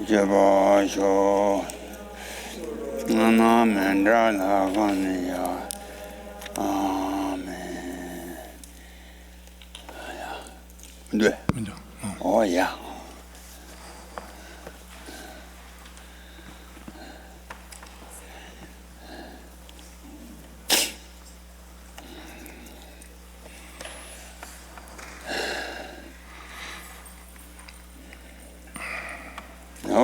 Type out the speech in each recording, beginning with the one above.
제바쇼 나나멘라나가니야 아멘. 네. 야.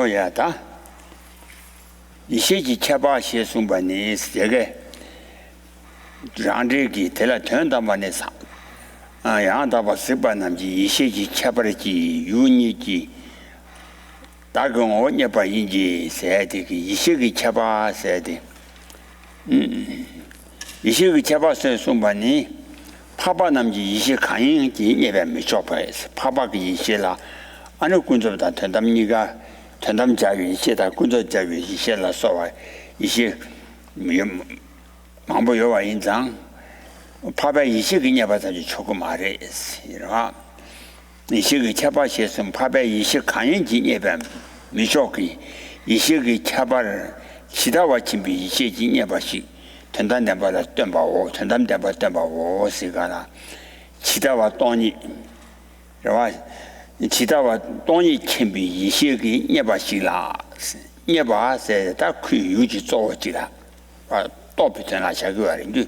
야다 이세지 차바시에 숨바니 세게 장제기 tel라 전담만에서 야다바 스바남지 이세지 차바르지 유니지 다금 오냐바 인지 세데기 이세기 차바 세데 이세기 차바세 숨바니 파바남지 이세 강인지 예배 미쳐봐서 파바기 이세라 아니 군저다 된답니까 전담자위 이제다 군조자위 이제라 소와 이些망보여와 인장 파바 이식이냐 봐서지 조금 말했으라 이식이 차바시에서 파바 이식 강인지 예배 미쇼기 이식이 차바를 시다와 준비 이식이냐 봐시 전담대바다 덤바오 전담대바 덤바오 시가나 시다와 돈이 라와 지다와 돈이 챙비 이식이 예바시라 예바세 다 유지 조지라 또 비잖아 자기와인데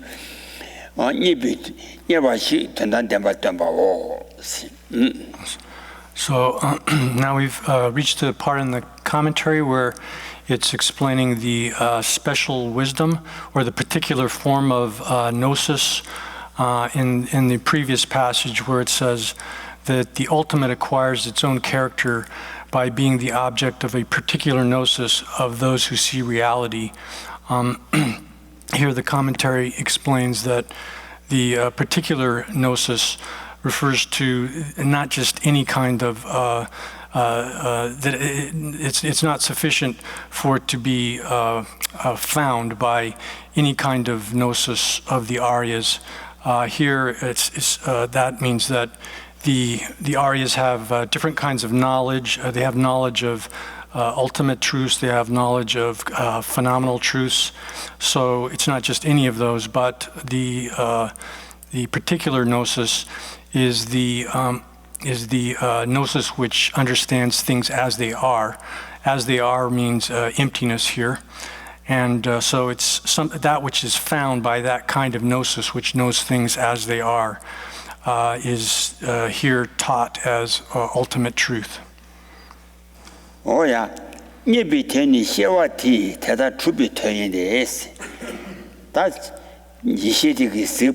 예바시 된단된바된바오. So now we've reached the part in the commentary where it's explaining the special wisdom or the particular form of gnosis in the previous passage where it says that the ultimate acquires its own character by being the object of a particular gnosis of those who see reality. Here the commentary explains that the particular gnosis refers to not just any kind of, that it's not sufficient for it to be found by any kind of gnosis of the Aryas. Here that means that the Aryas have different kinds of knowledge. They have knowledge of ultimate truths. They have knowledge of phenomenal truths. So it's not just any of those, but the particular gnosis is the gnosis which understands things as they are. As they are means emptiness here. And so it's that which is found by that kind of gnosis, which knows things as they are, is here taught as ultimate truth. Oh yeah, 예비天이 세와티 대다 주비 터인데스. 다 이시디기 습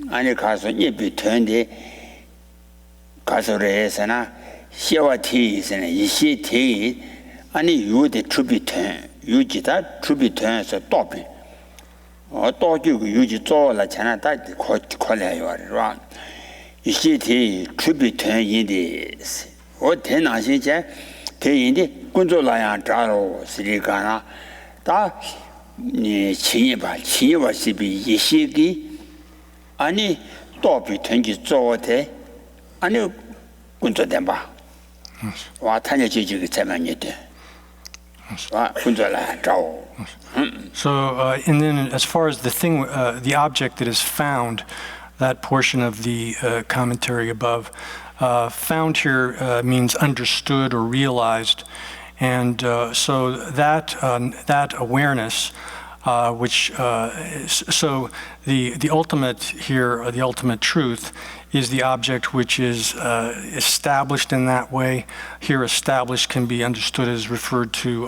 안에 가서 예비天데 가서래서나 세와티에서는 이시티 아니 유데 주비 터 유지다 주비 터에서 또비 또지고 유지 쪼라 전에 다 걸려요. 이시티 주비 터인데 어 대나시제 대인데 군조라야 자로 시리가나 다 친이바 시비 이시기 아니 또비 텐지 쪼대 아니 군조된바 와 타녀지지기 재만이데 와 군조라 자오. So and then as far as the thing, the object that is found, that portion of the commentary above, found here means understood or realized, and so that awareness, which so the ultimate here, the ultimate truth, is the object which is established in that way. Here, established can be understood as referred to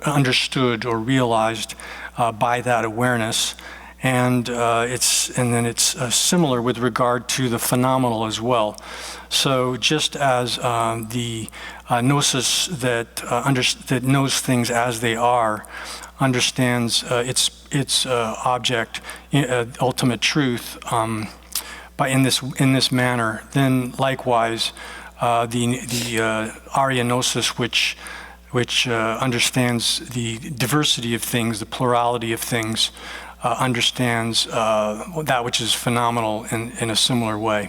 understood or realized by that awareness. And then it's similar with regard to the phenomenal as well. So just as the gnosis that knows things as they are, understands its object, ultimate truth, by in this manner, then likewise the Arya gnosis, which understands the diversity of things, the plurality of things, understands that which is phenomenal in a similar way.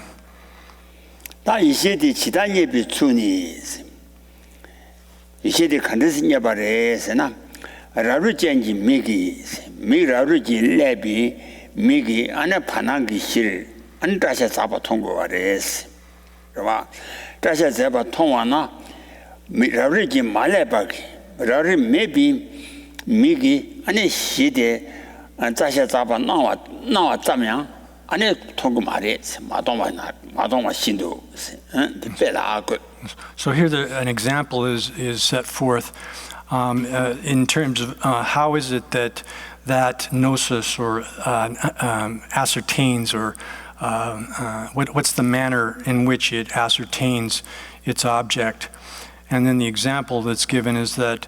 다 이시디 지단 예비 주니 이시디 컨디션이 바래서나 라루젠지 미 라루지 레비 미기 안에 파난기 실 안다샤 잡아 통고 바래스 봐 다샤 잡아 통하나 미 라루지 말레바기 라루 메비 미기 안에 시대 다샤 잡아 나와 자면 안에 통고 말해스 마동마 신도 베라고. So here an example is set forth in terms of how is it that gnosis or ascertains or what's the manner in which it ascertains its object. And then the example that's given is that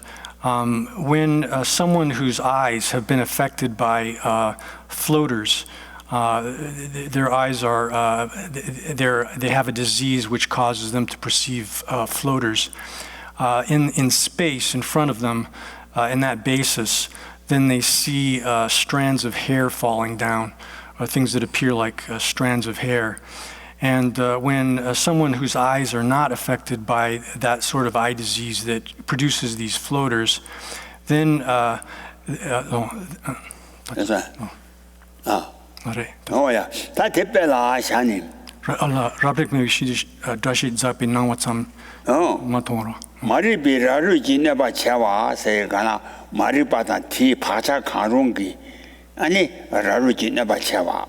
when someone whose eyes have been affected by floaters, their eyes are they have a disease which causes them to perceive floaters in space in front of them in that basis. Then they see strands of hair falling down, or things that appear like strands of hair. And when someone whose eyes are not affected by that sort of eye disease that produces these floaters, then Oh, 다 대배라 샤님. 라브렉 메시디 다시 잡이 나와참 마토로. 마리비라루 지네바 차와 세가나 마리바다 티 바자 가롱기 아니 라루 지네바 차와.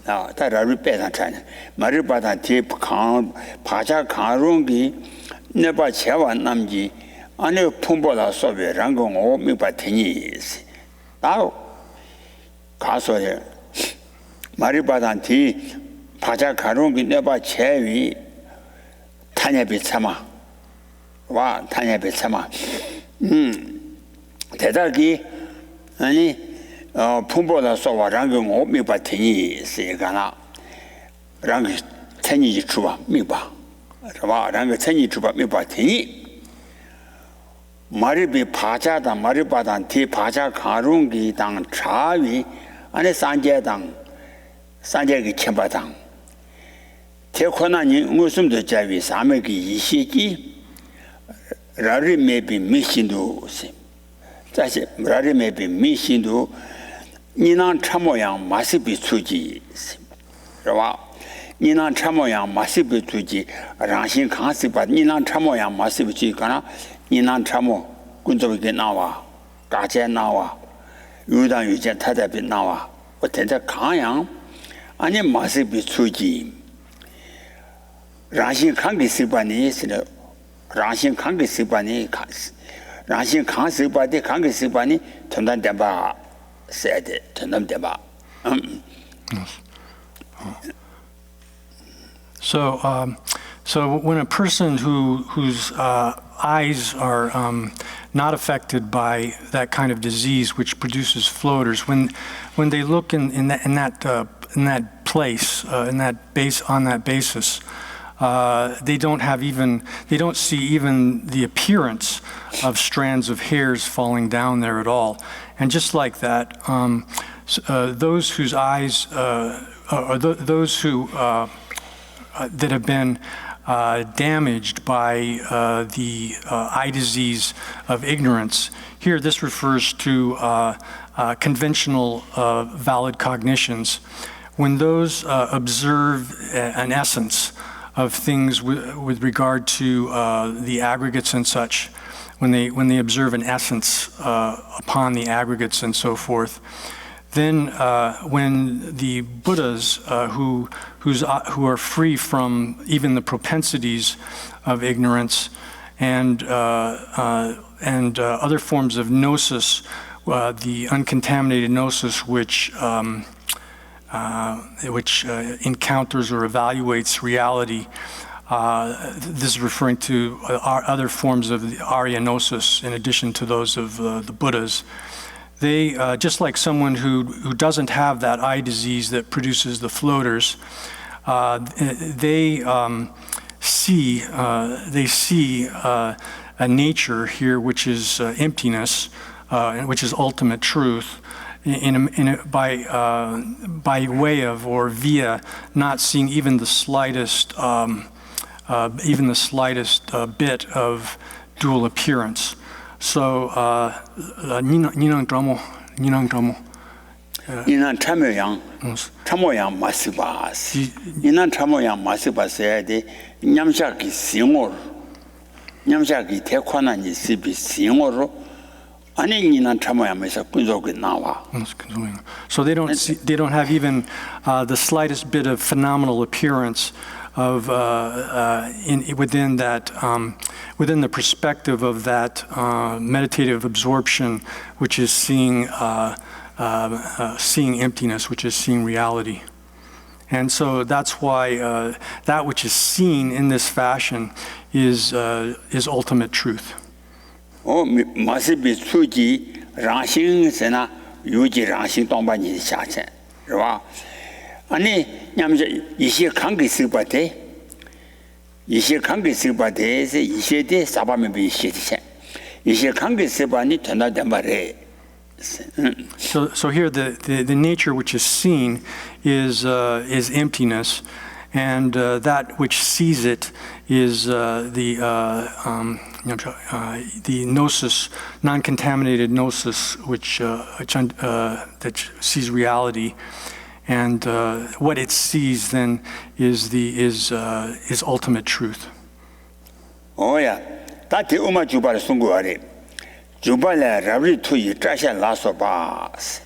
다 라루 빼다 차네. 마리바다 티 바자 가롱기 네바 차와 남지 아니 풍보다 소베랑공 오미바 테니. 다 가서에 마리바단티 바자 가롱기 내바 제위 타냐비 참아 와 타냐비 참아 대다기 아니 풍보다 소와 랑경 오미바 테니 세가나 랑 테니 주바 미바 와 랑 테니 주바 미바 테니 마리비 바자다 마리바단티 바자 가롱기 당 차위 아니 산제당 산제기 첨바당 대권한이 무슨도 자위 사매기 이시기 라리메비 미신도 자시 라리메비 미신도 니난 참모양 마시비 수지 그러와 니난 참모양 마시비 수지 랑신 강시바 니난 참모양 마시비 수지가나 니난 참모 군조비게 나와 가제 나와 유단 유제 타대비 나와 어ten자 강양 아니 마시비 수지 라신 강기 습관이 있으려 라신 강기 습관이 라신 강 습관이 강기 습관이 전단대바 세대 전단대바 So when a person whose eyes are not affected by that kind of disease which produces floaters, when they look in that place, in that base, on that basis, they don't see even the appearance of strands of hairs falling down there at all. And just like that, those whose eyes, or those who that have been damaged by the eye disease of ignorance. Here, this refers to conventional valid cognitions. When those observe an essence of things with regard to the aggregates and such, when they observe an essence upon the aggregates and so forth, then when the Buddhas who are free from even the propensities of ignorance and other forms of gnosis, the uncontaminated gnosis which encounters or evaluates reality, this is referring to other forms of the Arya gnosis in addition to those of the Buddhas. They, just like someone who doesn't have that eye disease that produces the floaters, they see a nature here which is emptiness, which is ultimate truth, by way of or via not seeing even the slightest bit of dual appearance. So, Ninang Dramo. 이난 참여양 참모양 마스바스 이난 참모양 마스바스에데 냠샤기 싱어 냠샤기 대관한이 시비 싱어로 아니 이난 참모양에서 군속이 나와. So they don't have even the slightest bit of phenomenal appearance of within the perspective of that meditative absorption, which is seeing emptiness, which is seeing reality. And so that's why that which is seen in this fashion is ultimate truth. 마스비 수지 랑싱세나 유지 랑싱 동반이 샤체. 是吧? 아니 냠제 이些관계 스바데 이些관계 스바데에서 이些사바면 비시체. 이些관계 스바니 전화된 말에 So here the nature which is seen is emptiness, and that which sees it is the gnosis, non-contaminated gnosis, which that sees reality, and what it sees then is ultimate truth. 오야, 다티 우마 주발 송구하리. 주발에 라브리 투이 짜샤 라소바스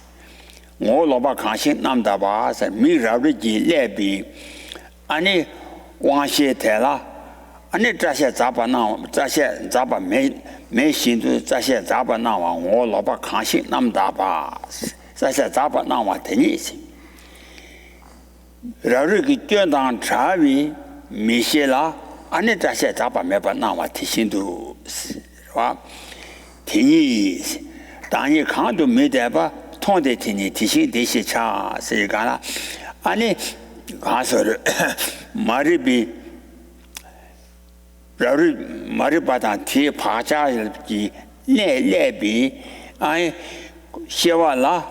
오 로바 강신 남다바스 미 라브리지 레비 아니 왕시에 대라 아니 짜샤 잡아나 짜샤 잡아 메신도 짜샤 잡아나와 오 로바 강신 남다바스 짜샤 잡아나와 되니시 라브리기 뛰어당 자위 미실라 아니 짜샤 잡아 메바나와 티신도 와 티니 당이 강도 메대바 통대 티니 티시 대시차 세가라 아니 가서를 마리비 라리 마리바다 티 파자기 레레비 아이 시와라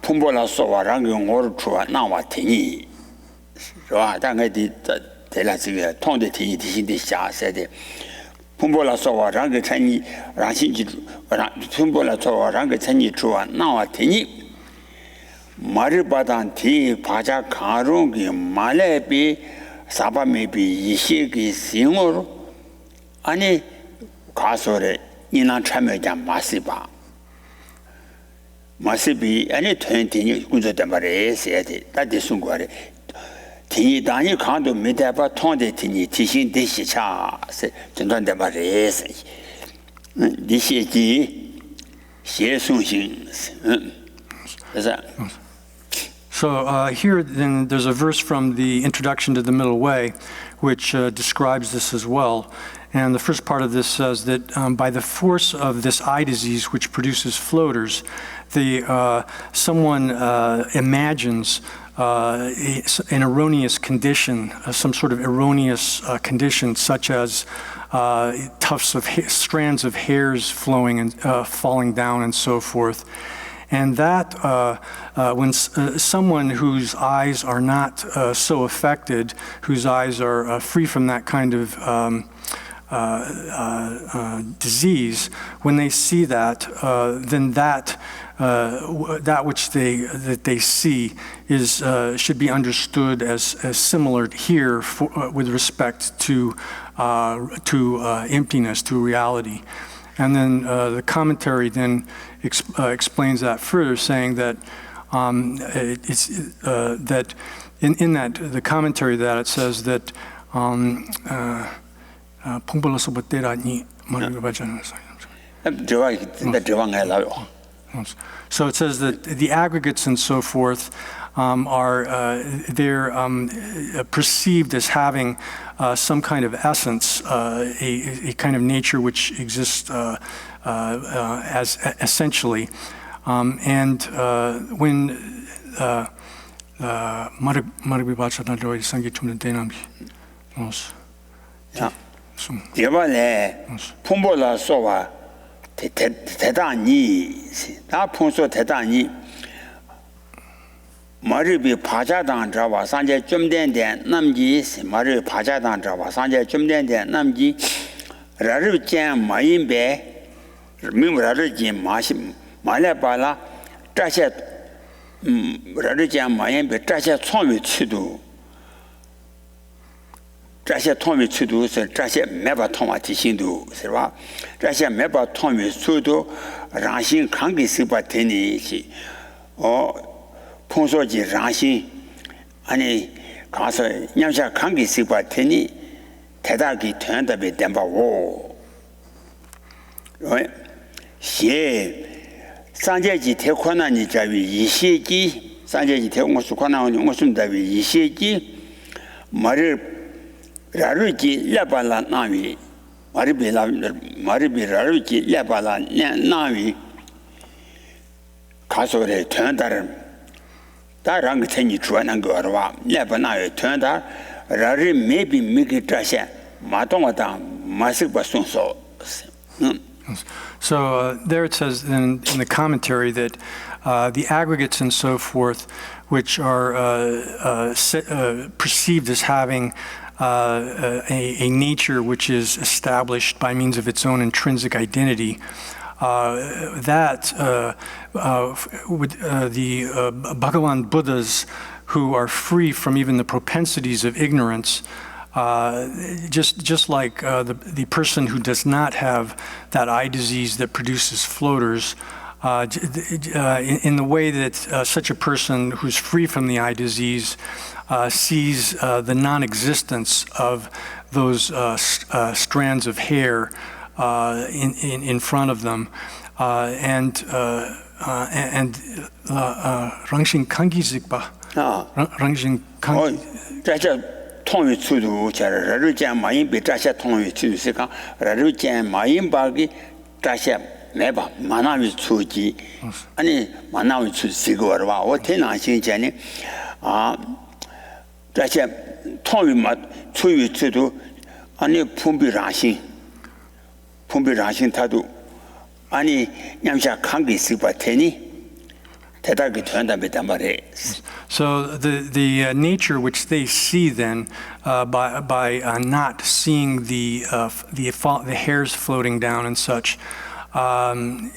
품보라 소와랑 용어를 주와 나와 티니 와 당에디 대라지가 통대 티니 티시 대시차세데 품보라 소와랑 그 찬이 라신지 품보라 소와랑 그 찬이 주와 나와 되니 마르바단 티 바자 가롱기 말레비 사바메비 이시기 싱어로 아니 가소래 이나 참여자 마시비 아니 텐티니 군저된 말에 세야지 다디 순거래 티니 단이 강도 메다바 통데 티니 티신 대시차 전단된 말에 세 리시지 시송신 그래서 So here then there's a verse from the introduction to the Middle Way which describes this as well. And the first part of this says that by the force of this eye disease which produces floaters, someone imagines an erroneous condition, some sort of erroneous condition such as tufts of strands of hairs flowing and falling down and so forth. And that when someone whose eyes are not so affected, whose eyes are free from that kind of disease, when they see that, then that which they see is should be understood as similar here with respect to emptiness, to reality. And then the commentary then explains that further, saying that that in that the commentary that it says that so it says that the aggregates and so forth are they're perceived as having some kind of essence, a kind of nature which exists as essentially. And when 이번에 품보라 소와 대단히 다 풍소 대단히 머리비 파자당 잡아 산제 좀 된데 남지 머리 파자당 잡아 산제 좀 된데 남지 라르 젠 마인베 미 라르 젠 마시 말레발라 짜샤 라르 젠 마인베 짜샤 총위 치도这些通为制度是这些没把通话提醒度是吧？这些没把通为速度让心看给是把听你去，碰说起让心，安尼看说人家看给是把听你，太大给团的被点把我，写上节几天可能你在于一些机，上节几天我说可能我说在于一些机，没人。라르지 레발라 나위 마리비 라르지 레발라 나위 가서래 전달은 다른 게 생기 주하는 거와 레바나에 전달 라르 메비 미기 짜샤 마동하다 마식바 손소 So there it says in the commentary that the aggregates and so forth, which are perceived as having a nature which is established by means of its own intrinsic identity, the Bhagavan Buddhas who are free from even the propensities of ignorance, just like the person who does not have that eye disease that produces floaters, in the way that such a person who's free from the eye disease sees the non-existence of those strands of hair in front of them, and Rangshin Kangi Zikba. Rangshin Kangi. 通于速度，就是人家马英比这些通于速度是讲，人家马英把个这些没把马那为出级，安尼马那为出这个的话，我听人心讲呢，这些通于马出于速度，安尼封闭人心态度，安尼人家看个是把听呢。 So the nature which they see then by not seeing the hairs floating down and such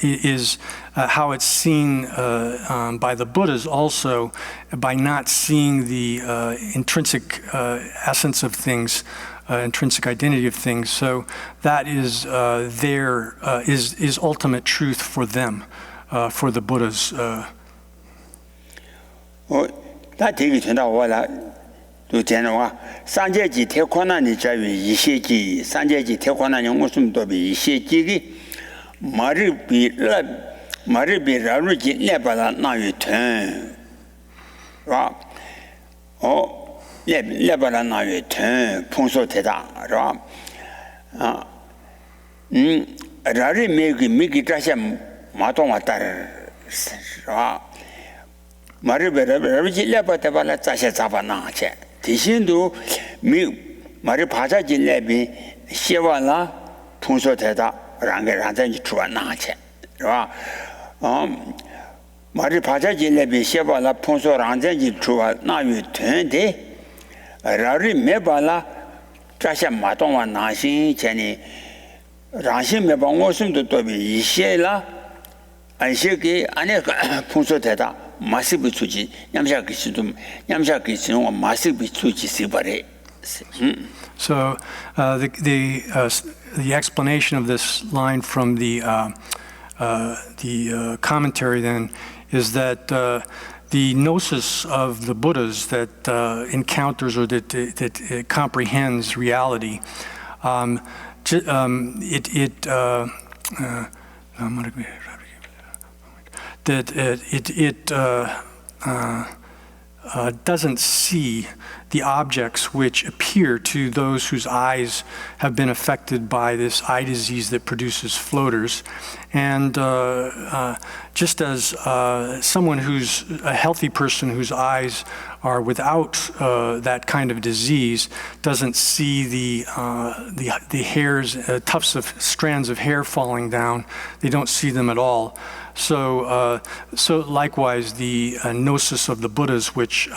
is how it's seen by the Buddhas also by not seeing the intrinsic essence of things, intrinsic identity of things. So that is is ultimate truth for them, for the Buddhas. 那这个听到我了，就讲了话，三节几天可能你在于一些几，三节几天可能你我什么都比一些几个，马日比热日几那把它那于疼，是吧？那把它那于疼，碰手太大，是吧？热日没给这些马东话大人，是吧？ 마르베르베르지 레바테발라 자세 잡아나체 대신도 미 마르 바자지 레비 시와라 풍소테다 랑게란자지 주와나체 와 마르 바자지 레비 시와라 풍소랑자지 주와 나유 텐데 라리 메발라 자세 마동와 나신 제니 랑신 메방오심도 또비 이시에라 안시게 안에 풍소테다 马斯比出去，냠샤 기수도 냠샤 기수는 마스비出去세바래. So the explanation of this line from the commentary then is that the gnosis of the Buddhas that encounters or that comprehends reality, that it doesn't see the objects which appear to those whose eyes have been affected by this eye disease that produces floaters. And just as someone who's a healthy person whose eyes are without that kind of disease doesn't see the hairs, tufts of strands of hair falling down, they don't see them at all. So likewise, the gnosis of the Buddhas, which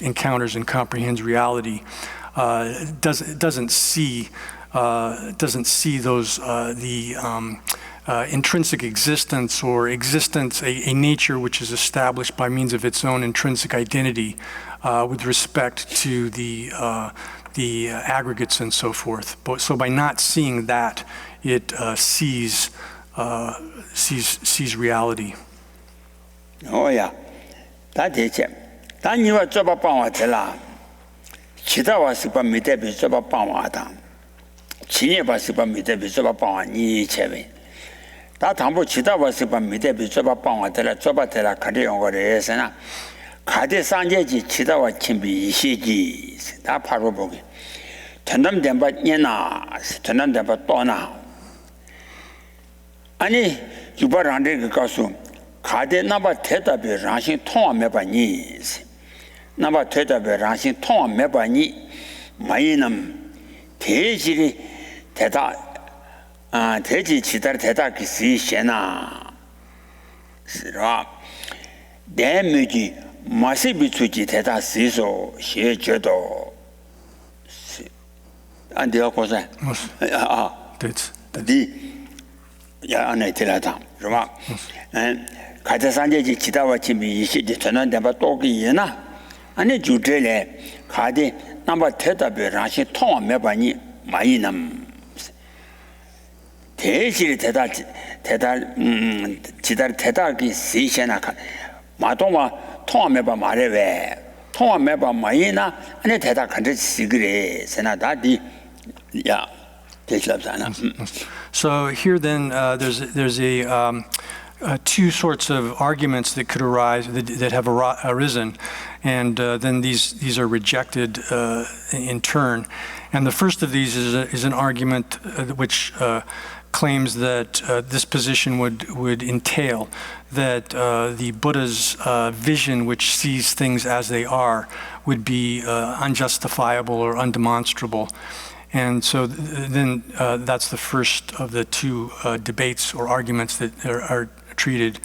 encounters and comprehends reality, doesn't see doesn't see those intrinsic existence or existence, a nature which is established by means of its own intrinsic identity with respect to the aggregates and so forth. So by not seeing that, it sees reality. Oh yeah, that is it. Then you are job about la. Chita was about me to be job about them. Chine was about me to be job about ni chevy. That Tambo Chita was about me to be job about the Jobatella Kadi or Resena. Kadi Sanjaji Chita was Chimbi Shiji, that parable. Tandam Demba Yena, Tandam Demba Tona. Ani, you bought under Gasu. Kade number Teta be ranching Tom Mebanese. Number Teta be ranching Tom Mebani, Mainum, Teji Teta, Teji Chita Teta Kisi Shena. Damage Masibituji Teta Siso, She Jedo. And the opposite. The Anatilata, Roma. And Katasanji Chitawa Chimbi, she determined about Tokina. And a Judele, Kadi, number Teta Berashi, Tom Mebani, Mainam. Teji Teta Chita Tetaki, Sishanaka, Matoma, Tom Meba Mareve, Tom Meba Maina, and a Teta Country Sigre, Senadadi. Yeah. So here then there's two sorts of arguments that could arise that have arisen, and then these are rejected in turn. And the first of these is an argument which claims that this position would entail that the Buddha's vision, which sees things as they are, would be unjustifiable or undemonstrable. And so then that's the first of the two debates or arguments that are treated.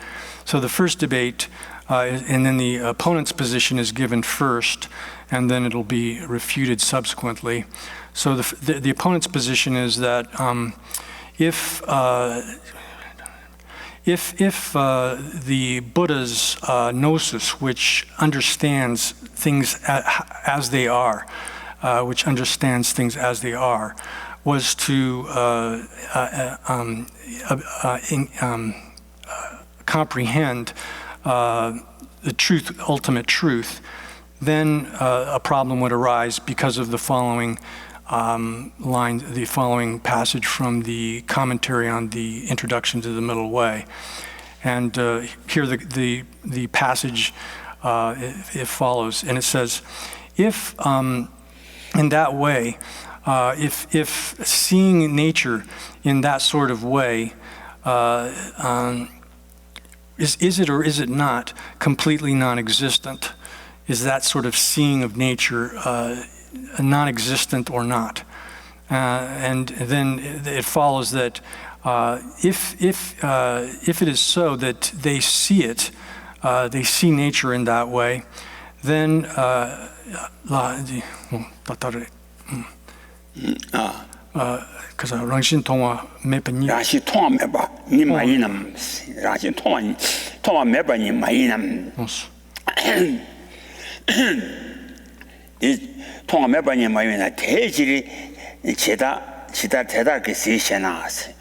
So the first debate, and then the opponent's position is given first, and then it'll be refuted subsequently. So the opponent's position is that if the Buddha's gnosis, which understands things as they are, which understands things as they are, was to comprehend the truth, ultimate truth, then a problem would arise because of the following line, the following passage from the commentary on the Introduction to the Middle Way. And here the passage, it follows, and it says, if in that way, if seeing nature in that sort of way, is it or is it not completely non-existent? Is that sort of seeing of nature non-existent or not? And then it follows that if it is so that they see it, they see nature in that way, then because Rangshin Tongwa Mepani Rashi Tom Meba, Nimainam, Rashi Tom Meba Nimainam. This Tom Meba Nimaina, Teji Chita Teda Kisishanas.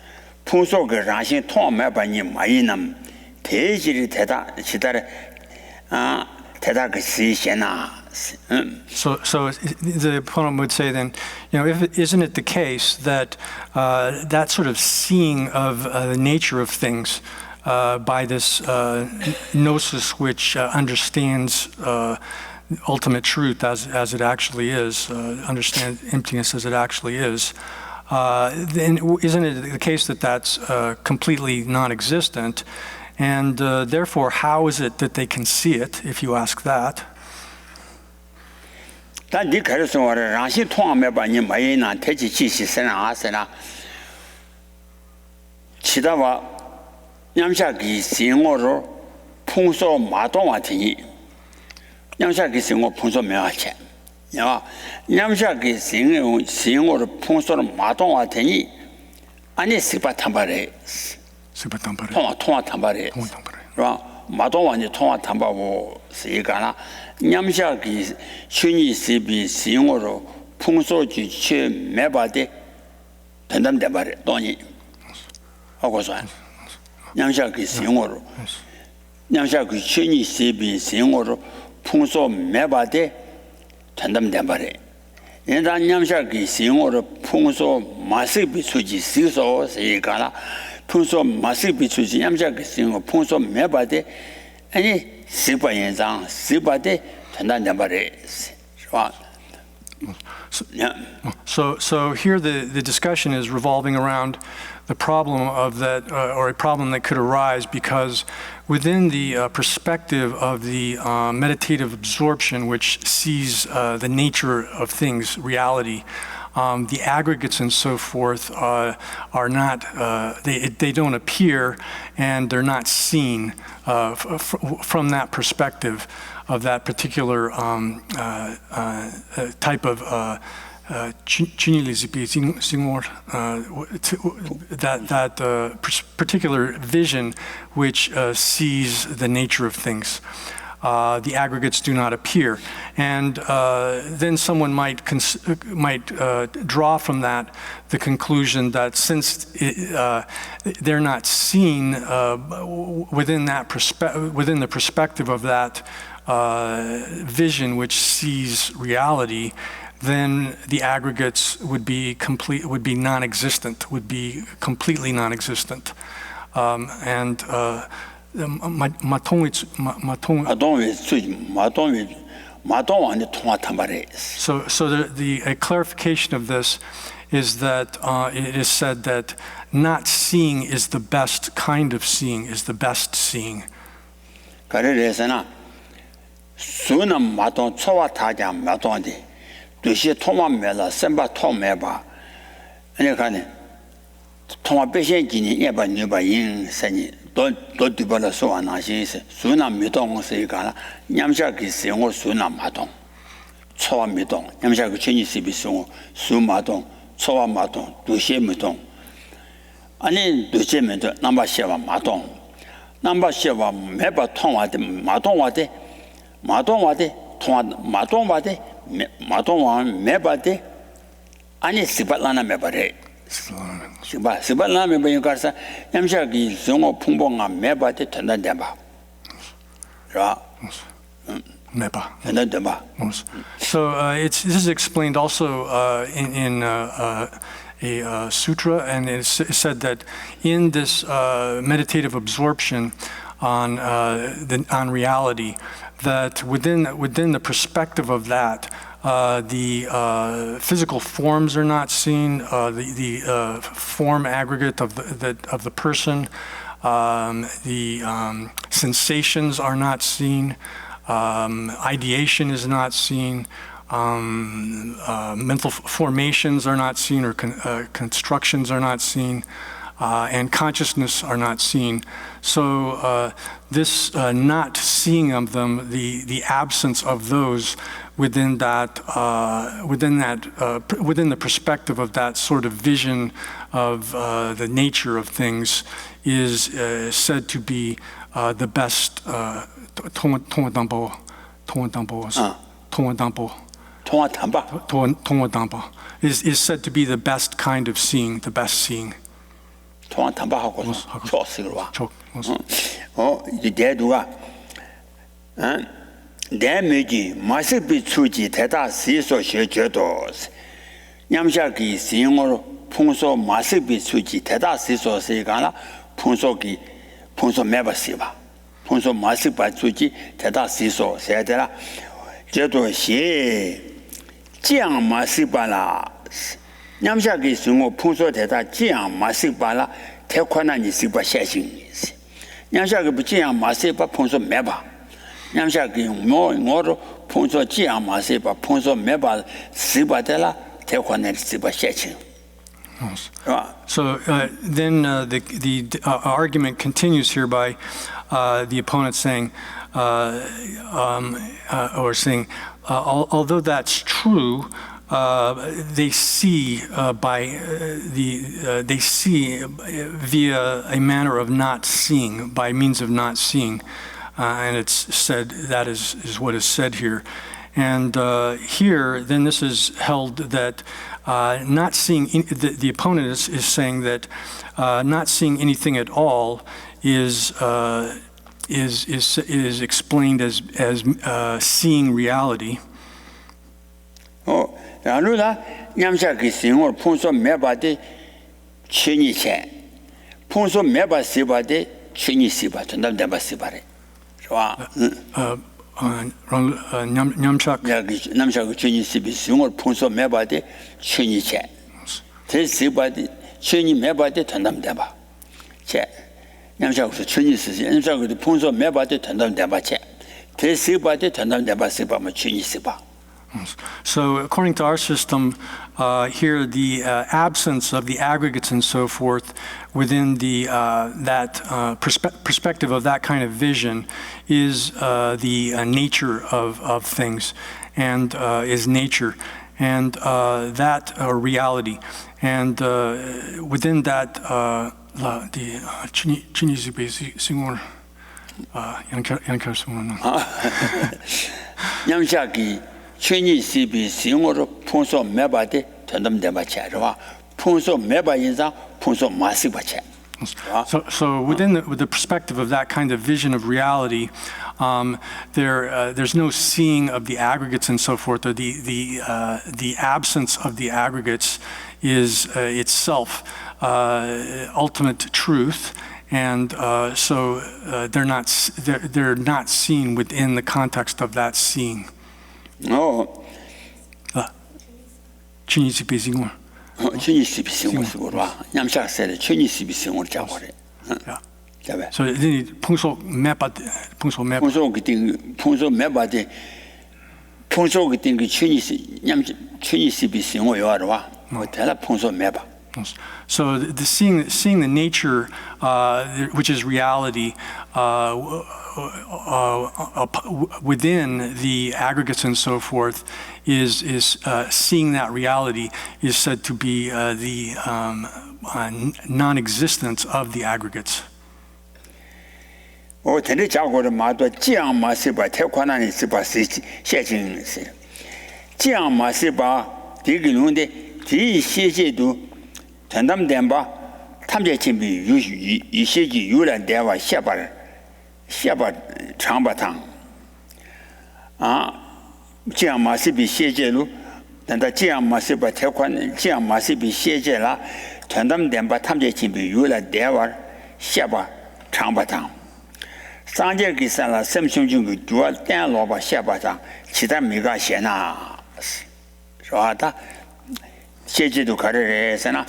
Puso Rashi Tom Meba Nimainam, Teji Teda Chita Teda Kisishanas. So the opponent would say then, isn't it the case that that sort of seeing of the nature of things by this gnosis which understands ultimate truth as it actually is, understands emptiness as it actually is, then isn't it the case that that's completely non-existent? And therefore, how is it that they can see it, if you ask that? That declaration was Rashi Tom Mebani Maina, Teji Chishi Sena Asena Chidawa Yamshaki Singoro Punso Matowati Yamshaki Singo Punso Meache 야, 냠샤기 싱어로 풍소로 마동와 되니 아니 스바 탐바레 Super tampare. 통화 탐바레 Tong tampare. 라 마동와니 통화 탐바고 세가나 냠샤기 슈니 시비 싱어로 풍소지 최 매바데 된담대 말에 돈이 하고서 냠샤기 싱어로 냠샤기 슈니 시비 싱어로 풍소 매바데 전담된 말에 인자 냠샤기 싱어로 풍소 마스비 수지 시소 세가나 풍소 마스비 수지 냠샤기 싱어 풍소 매바데 아니 시바 인장 시바데 전담된 말에 와 So here the discussion is revolving around the problem of that, or a problem that could arise because within the perspective of the meditative absorption, which sees the nature of things, reality, the aggregates and so forth are not, they don't appear and they're not seen from that perspective of that particular type of that particular vision which sees the nature of things. The aggregates do not appear. And then someone might draw from that the conclusion that since they're not seen within the perspective of that vision which sees reality, then the aggregates would be non-existent, would be completely non-existent. So a clarification of this is that it is said that not seeing is the best kind of seeing, is the best seeing. 그래서나 수는 마동 초와 타자 마동디 도시 토마메라 셈바 토메바 아니 가네 토마 배신기니 예바 네바 인선이 또 뒤발아 소아나시스 수나 미동세가 냠샤기 생活 수나 마동 초와 미동 냠샤기 천이시비 수마동 초와 마동 도시 미동 아니 도시 미동 남바시와 마동 남바시와 매바 통화데 마동와데 통화 마동와데 마동와 매바데 아니 시발라나 매바레 시발라나 매바니까서 냠샤기 성어 풍봉아 매바데 된다데바 라 매바 된다데바. So this is explained also in a sutra, and it's said that in this meditative absorption on reality, that within the perspective of that, the physical forms are not seen, the form aggregate of the person, the sensations are not seen, ideation is not seen, mental formations are not seen, or constructions are not seen, and consciousness are not seen. So this not seeing of them, the absence of those within the perspective of that sort of vision of the nature of things is said to be the best. Is said to be the best kind of seeing, the best seeing. 통화탐바하고 좋았어요. 이 대두가 대매지 마스비 추지 대다 시소学觉도 냠샤기 신으로 풍소 마스비 추지 대다 시소 세가나 풍소기 풍소 매버시바 풍소 마스바 추지 대다 시소 세대라 제도 시 장 마스바라 냠샤기 승호 풍소 대다 지양 마스바라 태권한이 시바 샤싱이스 냠샤기 부지양 마스바 풍소 매바 냠샤기 뭐로 풍소 지양 마스바 풍소 매바 시바텔라 태권한 시바 샤싱. So then the argument continues here by the opponent saying, although that's true, they see they see via a manner of not seeing, by means of not seeing, and it's said that is what is said here, and here then this is held that not seeing the opponent is saying that not seeing anything at all is explained as seeing reality. 라루다 냠샤기 싱어 폰소 메바데 치니체 폰소 메바 시바데 치니 시바 전담데바 시바레 좋아 냠샥 야기 남샤기 치니 시비 싱어 폰소 메바데 치니체 제 시바데 치니 메바데 전담데바 제 냠샤기 치니 시지 냠샤기 폰소 메바데 전담데바 제 시바데 전담데바 시바마 치니 시바. So according to our system, here the absence of the aggregates and so forth within the perspective of that kind of vision is the nature of things, and is nature, and that reality, and within that the Chinese singur 냠샤기 Chinese CB Singor Punso Mebade Tandam Demacha, Punso Meba Inza, Punso Masibacha. So within the perspective of that kind of vision of reality, there's no seeing of the aggregates and so forth, or the absence of the aggregates is itself ultimate truth, and so they're not seen within the context of that seeing. No. Chinese speaking. Chinese speaking was good. Yamshak said Chinese speaking was Jawari. Yeah. So then Punso Mebade, Punso Mebade, Punso getting Chinese speaking or tell Punso Meba. So the seeing the nature, which is reality, within the aggregates and so forth, is seeing that reality is said to be the non-existence of the aggregates. Oh, tende jago ma do jiang ma se ba te kwana ni se ba se xie jing se. Jiang ma se ba de ge long de di xie jie du tandam den ba tam jie qin bi yu xie ji yu lan de wa xie ba chang ba tang. Jiang ma se bi xie jie lu dan da jiang ma se ba te kwan jiang ma se bi xie jie la tandam den ba tam jie qin bi yu lan de wa xie ba chang ba tang. 上节给上了什么兄弟个主点老把下巴上，其他没个写呢，是吧？他写字都看着人是呢，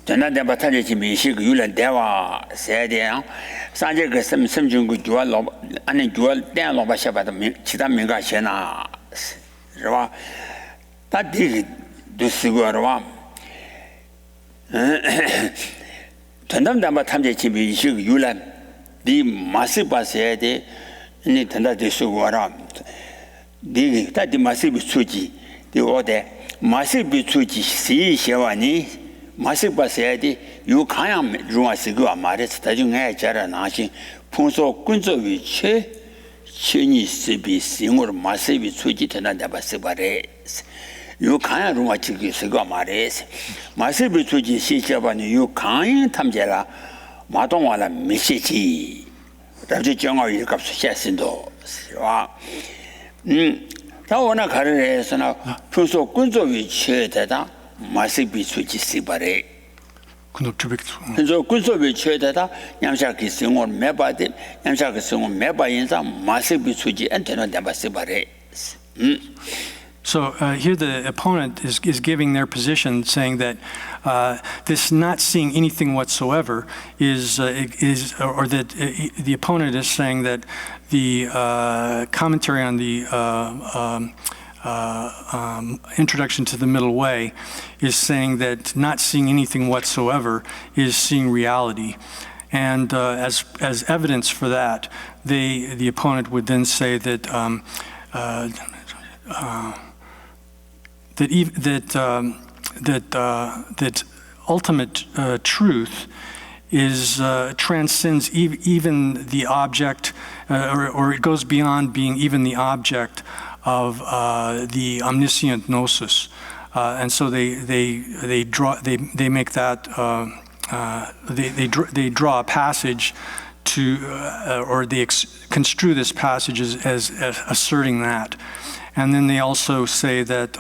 真的点把他这些没写个有人点哇，写的，上节个什么兄弟个主老把，俺那主点老把下巴的没，其他没个写呢，是吧？他这个都是个是吧？真的点把他这些没写个有人。 디 마시바세 데 니 탄다 데수고라 디 다디 마시비 수지 디 오데 마시비 수지 시시와니 마시바세 데 유카양 루아시고 마레스 다중에 자라 나신 풍소 군조 위치 신이시비 싱으로 마시비 수지 탄다 바시바레 유카양 루아치기 시고 마레스 마시비 수지 시시와니 유카양 탐제라 马东完了没写起，但是讲我一个写信都是吧？然后我那看的是呢，平时工作为缺的他，马上被出去洗白的。平时工作为缺的他，让下给生活没办的，让下给生活没办人上，马上被出去，安全的把洗白的。So here the opponent is giving their position, saying that this not seeing anything whatsoever is or that the opponent is saying that the commentary on the introduction to the middle way is saying that not seeing anything whatsoever is seeing reality. And as evidence for that, the opponent would then say that that ultimate truth is transcends even the object, or it goes beyond being even the object of the omniscient gnosis, and so they make that they draw a passage to, or they construe this passage as asserting that, and then they also say that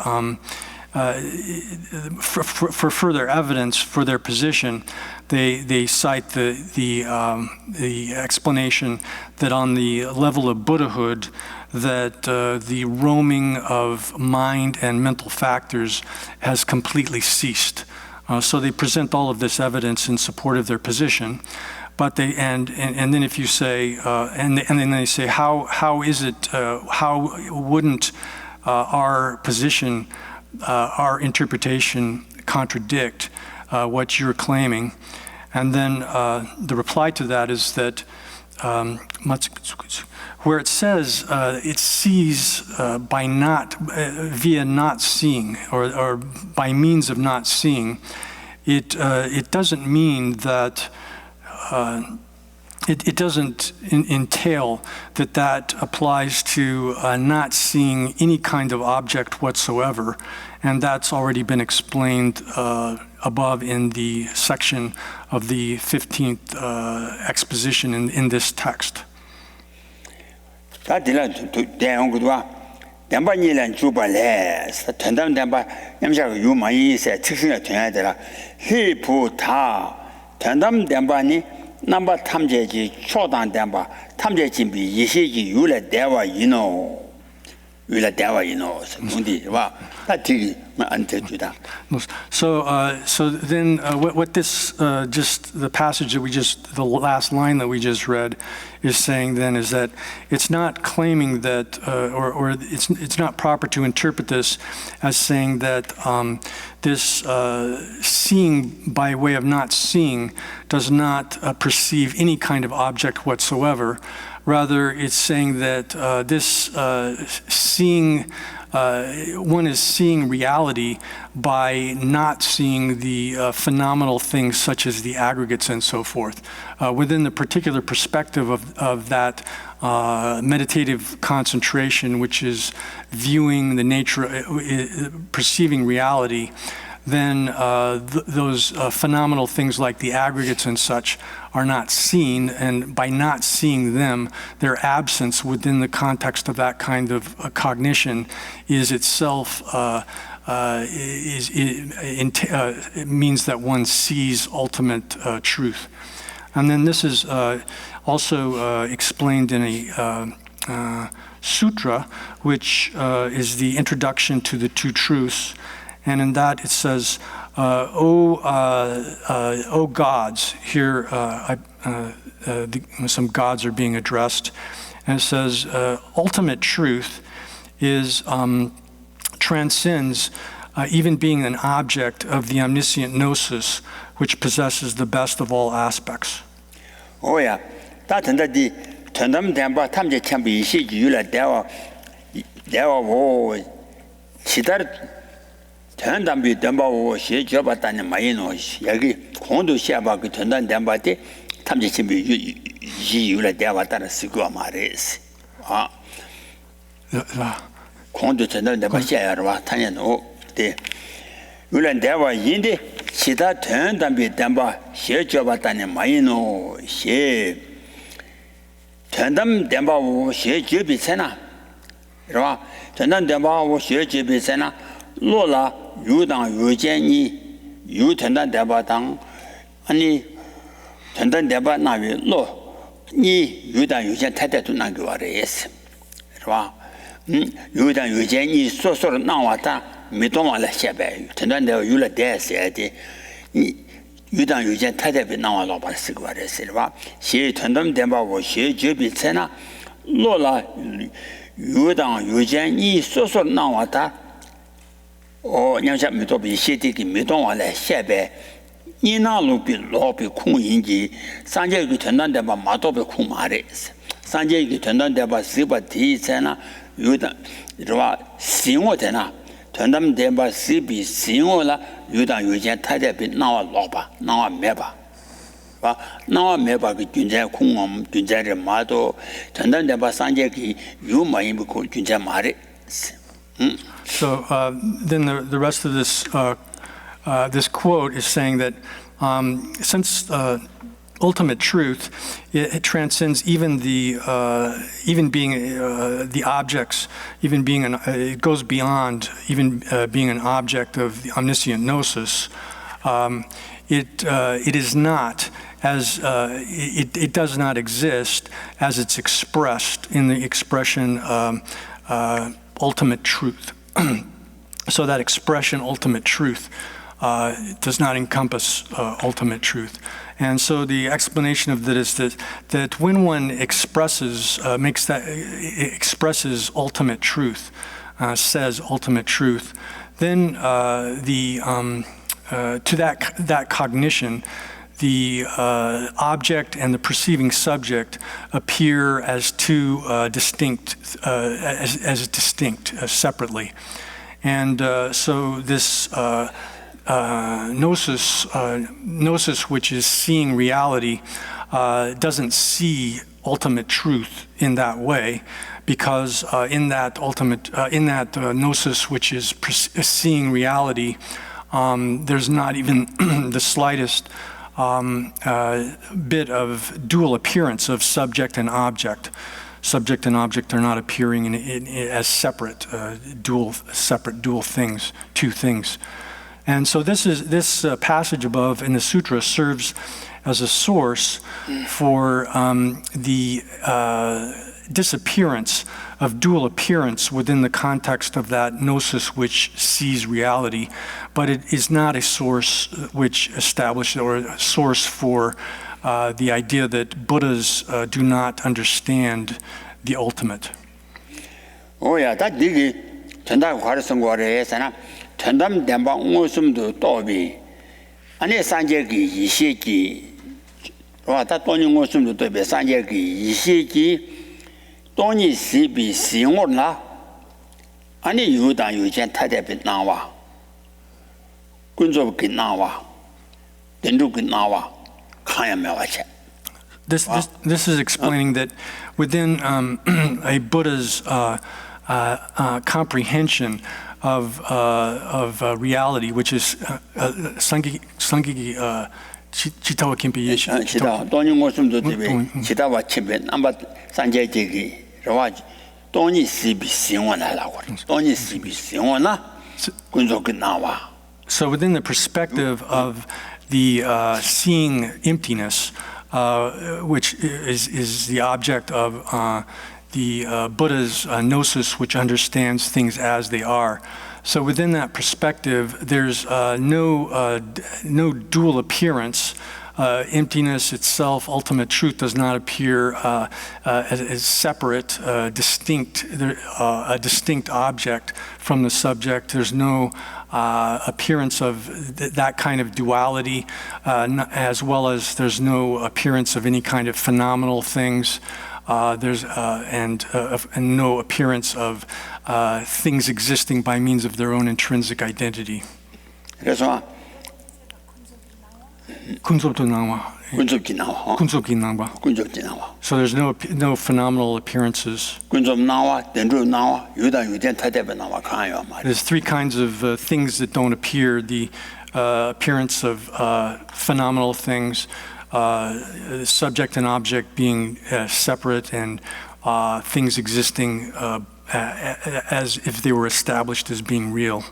for further evidence for their position, they cite the explanation that on the level of Buddhahood, that the roaming of mind and mental factors has completely ceased. So they present all of this evidence in support of their position. But they and then if you say and then they say how is it how wouldn't our position, our interpretation contradict what you're claiming? And then the reply to that is that where it says it sees by not via not seeing, or by means of not seeing, it doesn't mean that it doesn't entail that applies to not seeing any kind of object whatsoever, and that's already been explained above in the section of the 15th exposition in this text. 남바 탐제지 초단 담바 탐제 진비 예시기 유래 대화 이노 유래 대화 이노 문디 다 되게 안 되주다. So then what this just the passage that the last line that we just read is saying then is that it's not claiming that or it's not proper to interpret this as saying that this seeing by way of not seeing does not perceive any kind of object whatsoever. Rather, it's saying that this seeing, one is seeing reality by not seeing the phenomenal things such as the aggregates and so forth. Within the particular perspective of that meditative concentration, which is viewing the nature, perceiving reality, then those phenomenal things like the aggregates and such are not seen, and by not seeing them, their absence within the context of that kind of cognition is itself it means that one sees ultimate truth. And then this is also explained in a sutra, which is the introduction to the two truths. And in that it says, O gods, here some gods are being addressed, and it says, ultimate truth is transcends even being an object of the omniscient gnosis, which possesses the best of all aspects. Oh yeah, that and the Tandam Damba Tamja can be Yula Deva wo Chidar. 전담비 담바오 시켜봤다니 마이노 여기 공도 시아바고 전담 담바데 탐지침비 이유라 대화다는 쓰고 말했어. 공도 전담 담바 시아야로 타냐노 데 유란 대화 인데 시다 전담비 담바 시켜봤다니 마이노 시 전담 담바오 시켜비세나 이러와 전담 담바오 시켜비세나 로라 유당 유전이 유전단 대바당 아니 전단 대바 나위 로니 유당 유전 태태도 나게 와레스 그러와 유당 유전이 소소로 나왔다 미동와라 셰베 전단 대바 유라 대세야지 유당 유전 태태비 나와라 바스고 와레스 그러와 시 전단 대바고 시 제비세나 로라 유당 유전이 소소로 나왔다 냥샤 미도비 시티기 미동와래 셰베 이나루비 로비 쿵인지 산제기 전단데바 마도비 쿵마레스 산제기 전단데바 시바티세나 유다 이와 싱어 되나 전담 대바 시비 싱어라 유다 유전 타대비 나와 로바 나와 매바 와 나와 매바 그 균제 공엄 균제를 마도 전담 대바 산제기 유마임 그 균제 말에 So then the rest of this this quote is saying that since ultimate truth, it transcends even the even being the objects, even being it goes beyond even being an object of the omniscient gnosis. It is not as it does not exist as it's expressed in the expression ultimate truth. So that expression ultimate truth does not encompass ultimate truth. And so the explanation of that is that when one expresses, expresses ultimate truth, says ultimate truth, then to that cognition, the object and the perceiving subject appear as two distinct, as distinct separately. And so this gnosis, which is seeing reality, doesn't see ultimate truth in that way, because in that gnosis, which is seeing reality, there's not even the slightest bit of dual appearance of subject and object. Subject and object are not appearing as separate dual things, two things. And so this passage above in the sutra serves as a source for the disappearance of dual appearance within the context of that gnosis which sees reality, but it is not a source which establishes or a source for the idea that Buddhas do not understand the ultimate. Oh yeah, that digi 전달 과르선 거래에서나 전담 대방 웃음도 또비 아니 산제기 이시기 와다 돈이 웃음도 또비 산제기 이시기 돈이 시비 시원나 아니 유다 유전 타대비 나와 군조기 나와 된주기 나와 가야매와체. This is explaining that within a Buddha's comprehension of reality, which is Sangiki Chitawa Kimpi Yeshi. Chitawa, Tony Mosum to be Chitawa Chibet, Ambat Sanjay Rawaj, Tony Sibi Siona, Tony Sibi Siona, Kunzokinawa. So within the perspective of the seeing emptiness, which is the object of the Buddha's gnosis, which understands things as they are. So within that perspective, there's no dual appearance. Emptiness itself, ultimate truth, does not appear as separate, distinct, a distinct object from the subject. There's no appearance of that kind of duality, as well as there's no appearance of any kind of phenomenal things. There's and no appearance of things existing by means of their own intrinsic identity. So there's no phenomenal appearances. There's three kinds of things that don't appear: the appearance of phenomenal things, subject and object being separate, and things existing as if they were established as being real.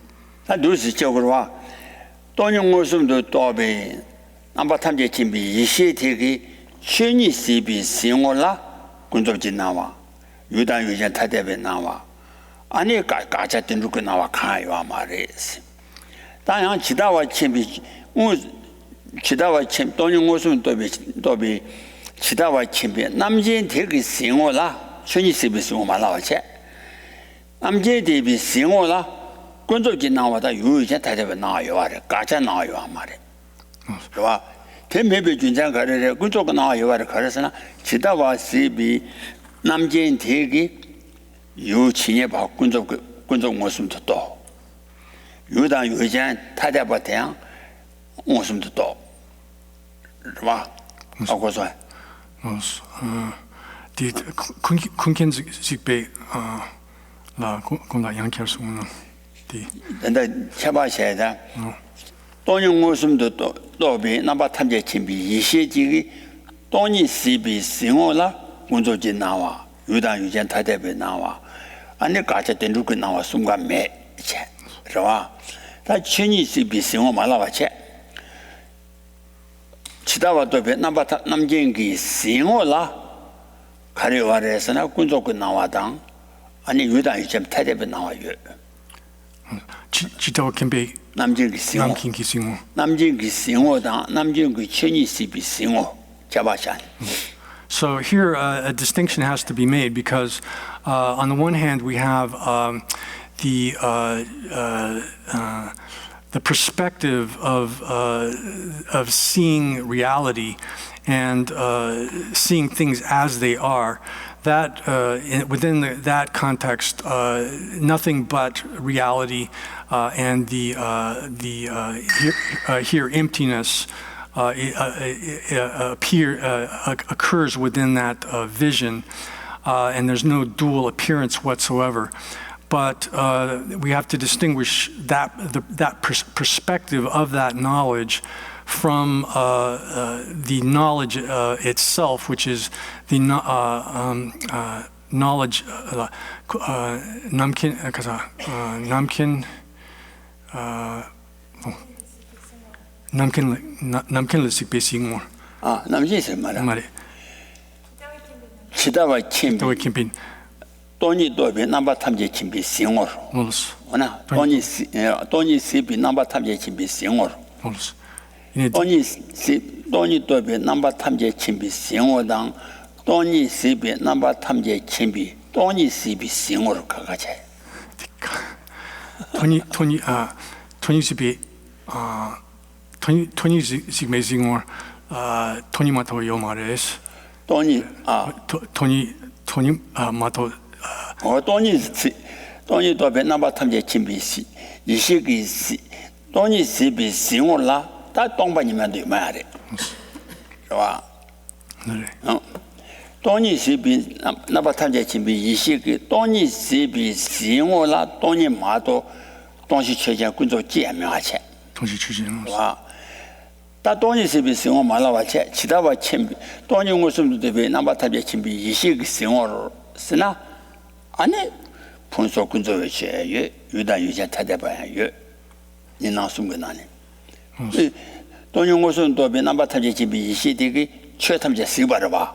남바탐제 진비 이시티기 춘이시비 싱올라 군접지 나와 유단 유전 타대베 나와 아니 가짜된 루고 나와 가요 말이지 당연 지다와 침비 지다와 침 돈이 무슨 또비 지다와 침비 남진 되기 싱올라 춘이시비 싱올 말라와체 남진 대비 싱올라 군접지 나와다 유전 타대베 나와요 말이 가짜 나와요 말이 와 대매배 준장 가르래 군조가 나와요 가르서나 지다와 시비 남진 대기 유 친예바 군족 모습도 또 유당 유전 타대바 대양 모습도 또 봐. 하고서 die kunken sich bei la 공다 양결수는 die 근데 쳐봐셔야 돈용 모습도 또비 나바 탐제 침비 이시지기 돈이 시비 싱오라 군족지 나와 유당 유전 타대배 나와 아니 가짜 된 루그 나와 순간 매체 그러와 다 친이 시비 싱오 말아봐체 치다와도 나바 남진기 싱오라 가려와래서나 군족그 나와당 아니 유당 유전 타대배 나와요 지도 캠베 남진기 싱오 남긴기 싱오 남진기 싱오당 남진기 친이 시비 싱오 잡아샤 So here a distinction has to be made because on the one hand we have the perspective of seeing reality and seeing things as they are. That within that context, nothing but reality and the here emptiness occurs within that vision, and there's no dual appearance whatsoever. But we have to distinguish that perspective of that knowledge from the knowledge itself, which is the knowledge 남긴 르식 베싱모 아 남진스 말아 말이 치다와 침비 또 캠페인 돈이 도비 남바 탐제 침비 싱오로 몰스 원아 돈이 시비 남바 탐제 침비 싱오로 몰스 돈이 도비 남바 탐제 침비 싱오당 돈이 시비 남바 탐제 침비 돈이 시비 싱오로 가가지 돈이 시비 돈이 시메싱어 돈이 마토 요 말레스 돈이 마토 돈이 도비 남바 탐제 침비 이시기 돈이 시비 싱오라 다 동반이면 말해. 좋아. 네. 돈이 시비 나바탄제 침비 이시기 돈이 시비 싱오라 돈이 마도 돈시 최제 군조 제명하체. 돈시 추진. 와. 다 돈이 시비 싱오 말아와체 지다와 침비 돈이 무슨도 되베 나바탄제 침비 이시기 싱오로 쓰나 아니 분소 군조에 유다 유자 타대봐야 이 나숨은 나네. 돈용 것은 또 남바 탐제 집이 이시되기 최탐제 쓰바라 봐.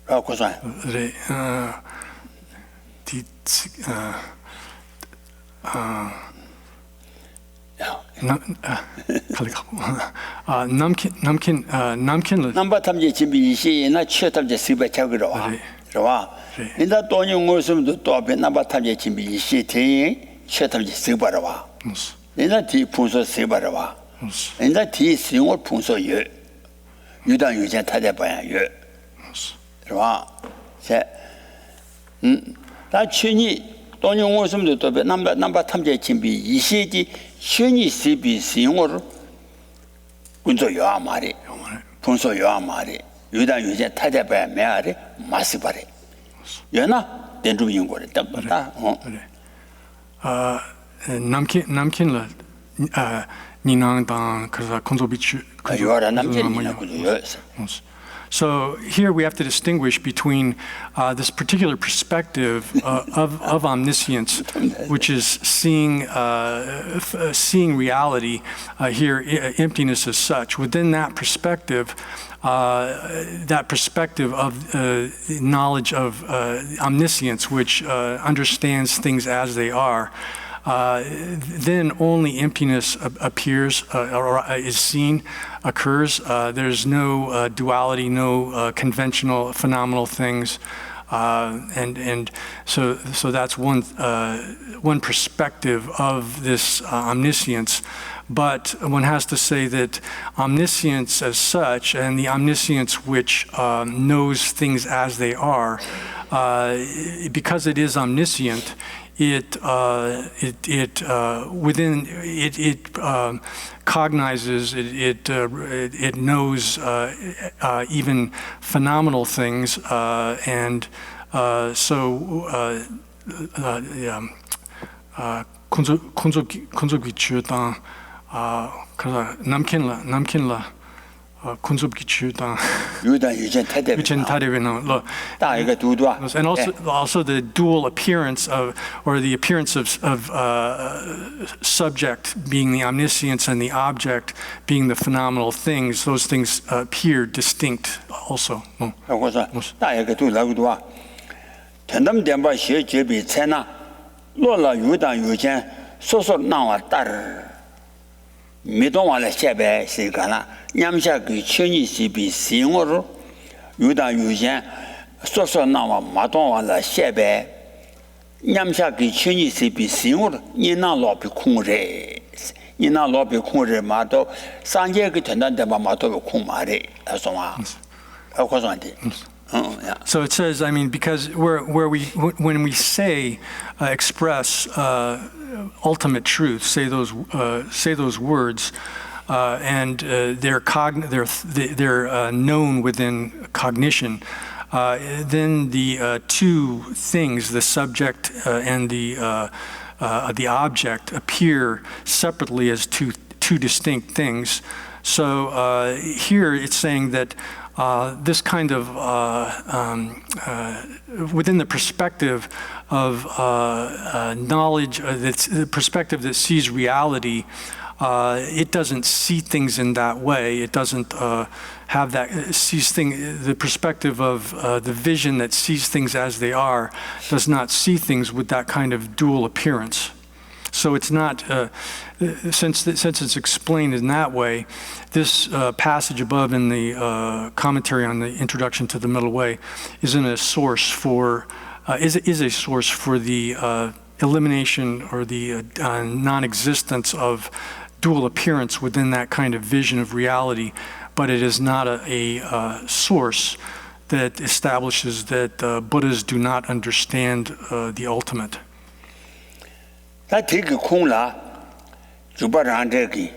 라고서. 네. 남킨 남바 탐제 집이 이시나 최탐제 쓰바 작으러 와. 와. 인다 돈용 것은 또 남바 탐제 집이 이시되 최탐제 쓰바라 봐. 인다 뒤 분소 쓰바라 봐. 인다 뒤 쓰용을 분소 유당 유전 타대봐야 와. 다 친이 돈용 것은 또 남바 탐제 집이 이시지 신이 시비 쓰용을 군소 요아 말이 분소 요아 말이 유당 유전 타대봐야 매아리 마스바리 연나 된중 인고를 답다 남킨라 니낭당 그래서 콘조비추 요라 남진이나 그죠. So here we have to distinguish between this particular perspective of omniscience, which is seeing reality here, emptiness as such. Within that perspective of knowledge of omniscience, which understands things as they are, then only emptiness appears or is seen, occurs. There's no duality, no conventional, phenomenal things. And so that's one perspective of this omniscience. But one has to say that omniscience as such, and the omniscience which knows things as they are, because it is omniscient, it cognizes, it knows even phenomenal things, and so 군속기추당 그래서 남킨라 군속기추당 유전 타대비는 and also the dual appearance of, or the appearance of subject being the omniscience and the object being the phenomenal things. Those things appear distinct also. 그래서 다이가 두라고도와 전담된바 시제비 채나 로라 유단 유전 소소 나와 따르 미동와라 셰베 시가나 냠샤기 춘이시비 싱어로 유단 유전 소소 나와 마동와라 셰베 냠샤기 춘이시비 싱어로 니나로비 콩레 니나로비 콩레 마도 산제기 전담된바 마도 콩마레 아소마 하고선데 So it says, I mean, because when we say, express ultimate truth, say those words, and they're known within cognition, then the two things, the subject and the object, appear separately as two distinct things. So here it's saying that this kind of, within the perspective of knowledge, the perspective that sees reality, it doesn't see things in that way. It doesn't have that, the perspective of the vision that sees things as they are, does not see things with that kind of dual appearance. So it's not, since it's explained in that way, this passage above in the commentary on the introduction to the Middle Way is a source for the elimination or the non-existence of dual appearance within that kind of vision of reality, but it is not a source that establishes that Buddhas do not understand the ultimate. 다 되게 콩라 주바란데기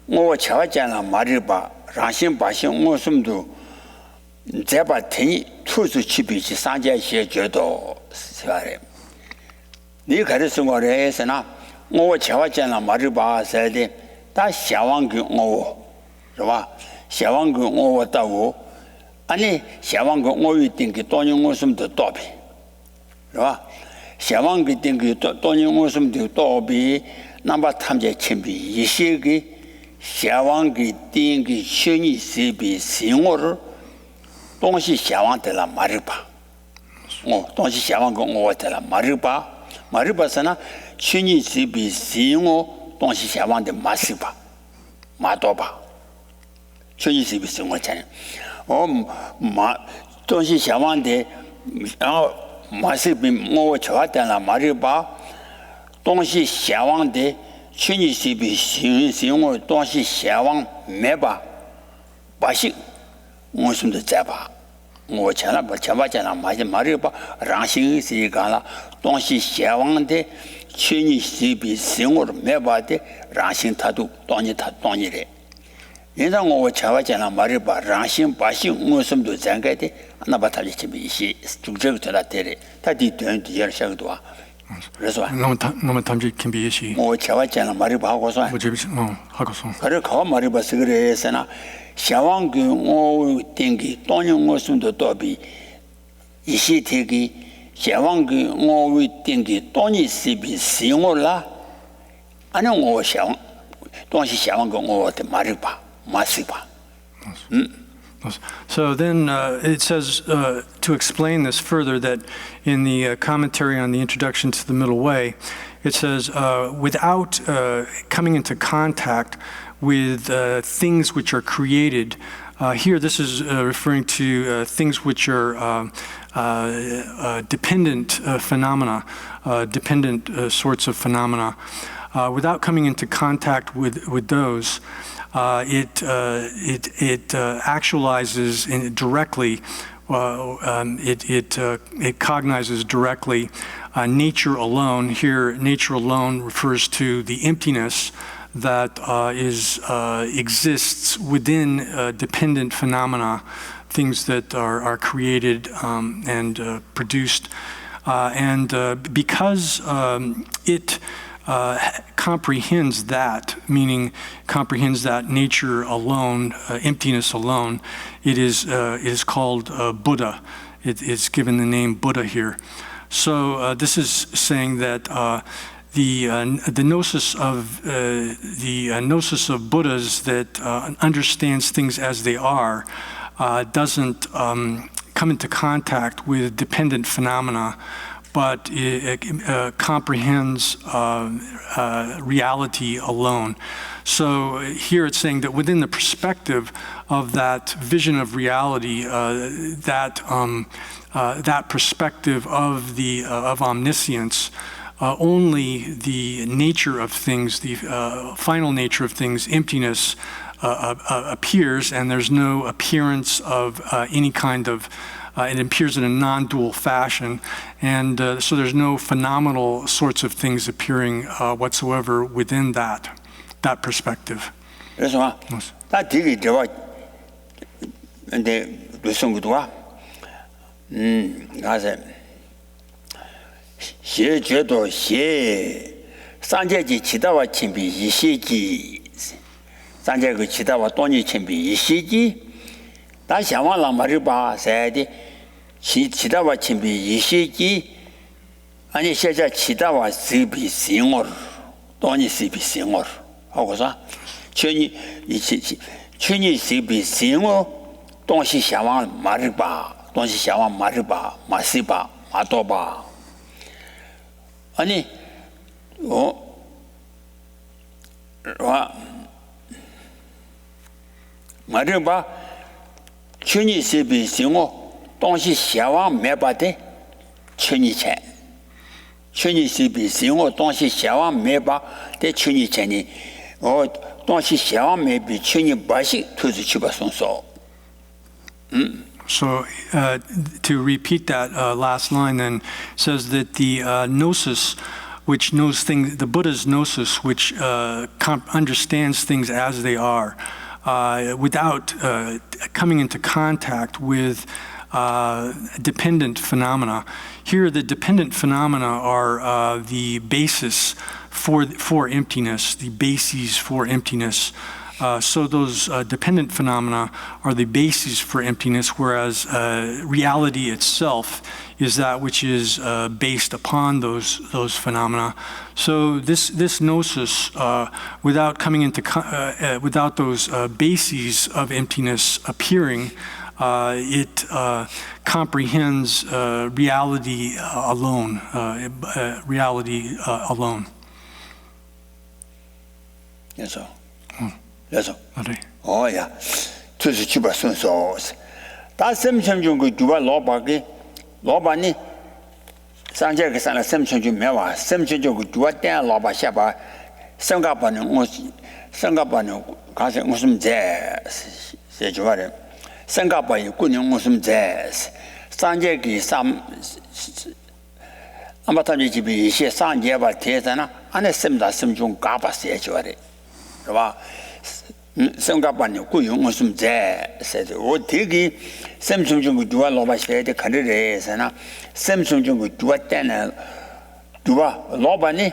뭐 차와잖아 말이봐 라신 바신 무슨도 제바 테니 투수 치비지 상자시에 줘도 세바래 네 가르쳐 거래서나 뭐 차와잖아 말이봐 세데 다 샤왕기 오 그봐 샤왕기 오 왔다고 아니 샤왕기 오이 띵기 돈이 무슨도 또비 그봐 샤왕기 띵기 돈이 무슨도 또비 남바 탐제 침비 이시기 샤왕기 띵기 신이 시비 싱어를 동시 샤왕들라 말이봐 동시 샤왕기 오들라 말이봐서나 신이 시비 싱어 동시 샤왕들 마시봐 마도봐 신이 시비 싱어잖아 동시 샤왕들 마시비 뭐 좋았다나 말이봐 동시 샤왕데 춘이시비 신신을 동시 샤왕 매봐 바식 무슨도 잡아 뭐 전화 잡아잖아 말이봐 랑싱이시가라 동시 샤왕데 춘이시비 신을 매봐데 랑싱타도 돈이래 인상 뭐 잡아잖아 말이봐 랑싱 바식 무슨도 장가데 나바탈이 집이시 중적들아 때래 다디 된디열 샤도와 그래서 너무 탐지 김비시 뭐 차와잖아 말이 봐고서 뭐 재밌어 하고서 그래 가 말이 봐서 그래서나 샤왕그 오 땡기 돈용 무슨도 또비 이시태기 샤왕그 오 땡기 돈이 시비 싱올라 아니 오 샤왕 돈시 샤왕그 오한테 말이 봐 마시 봐 So then it says, to explain this further, that in the commentary on the introduction to the Middle Way, it says, without coming into contact with things which are created Here, this is referring to things which are dependent phenomena, dependent sorts of phenomena. Without coming into contact with those, it actualizes directly. It cognizes directly nature alone. Here, nature alone refers to the emptiness that exists within dependent phenomena, things that are created and produced. Because it comprehends that, meaning comprehends that nature alone, emptiness alone, it is called Buddha. It is given the name Buddha here. So this is saying that the gnosis of Buddhas that understands things as they are doesn't come into contact with dependent phenomena, but it comprehends reality alone. So here it's saying that within the perspective of that vision of reality, that perspective of omniscience, only the nature of things, the final nature of things, emptiness, appears, and there's no appearance of any kind of. It appears in a non-dual fashion, and so there's no phenomenal sorts of things appearing whatsoever within that perspective. 그래서 다 되게 저와 근데 루송도와 가서 시제도 시 산제지 지다와 친비 이시기 산제 그 지다와 돈이 친비 이시기 다想完了 말을 봐 세디 지다와 친비 이시기 아니 세자 지다와 시비 싱어 돈이 시비 싱어 하고서 천이 시비 싱어东西想完말을 봐东西想完말을 봐 마시 봐 마도 봐 아니 말을 봐 천이 시비 싱어东西想完没把的천이钱천이 시비 싱어东西想完没把的천이钱东西想完没比천이 바시 투지 치바 손소 So to repeat that last line then says that the gnosis, which knows things, the Buddha's gnosis, which understands things as they are, without coming into contact with dependent phenomena. Here, the dependent phenomena are the basis for emptiness, the bases for emptiness. So those dependent phenomena are the basis for emptiness, whereas reality itself is that which is based upon those phenomena. So this gnosis, without coming into without those bases of emptiness appearing, it comprehends reality alone. Reality alone. Yes, 그래서 네. 야 투수 집어 순서 다 샘청중 그 주바 로바기 로바니 상제가 산에 샘청중 매와 샘청중 그 주바 때 로바 샤바 생각하는 가서 무슨 제 주바래 생각하는 군용 무슨 제 상제기 삼 아마타지 집이 이些상제바 대잖아 안에 샘다 샘중 가바세 주바래 봐 생각하는 구용 무슨 제세도 어떻게 샘충중 주와 로바시에 카르레에서나 샘충중 주와 때는 주와 로바니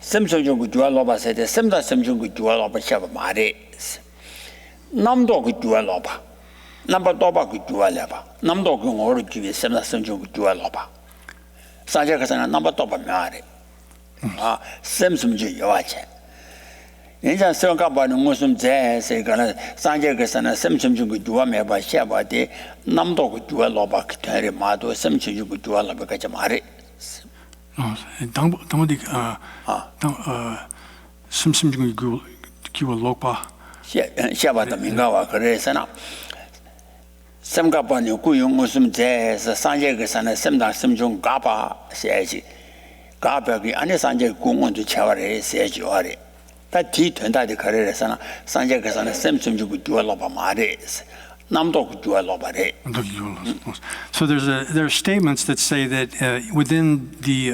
샘충중 주와 로바세데 샘다 샘충중 주와 로바샤바 말에 남도 그 주와 로바 남바도바 그 주와 로바 남도 그 어르 주에 샘다 샘충중 주와 로바 사제가서나 남바도바 말에 샘충중 요아체 인자 생각하는 무슨 제세가는 상제가서는 샘춤중고 주와매바 샤바데 남도 그 주와로바 그때리 마도 샘춤중고 주와로바 같이 말해 당부디 샘춤중고 주와로바 샤바도 민가와 그래서나 삼가반이 구용 무슨 제에서 산재가 산에 샘당 심중 가바 세지 가벽이 안에 산재 공원도 채워래 세지 와래 다 뒤된다디 거래에서나 산재가 산에 샘중고 주얼로바 말에 남도 주얼로바래. So there are statements that say that within the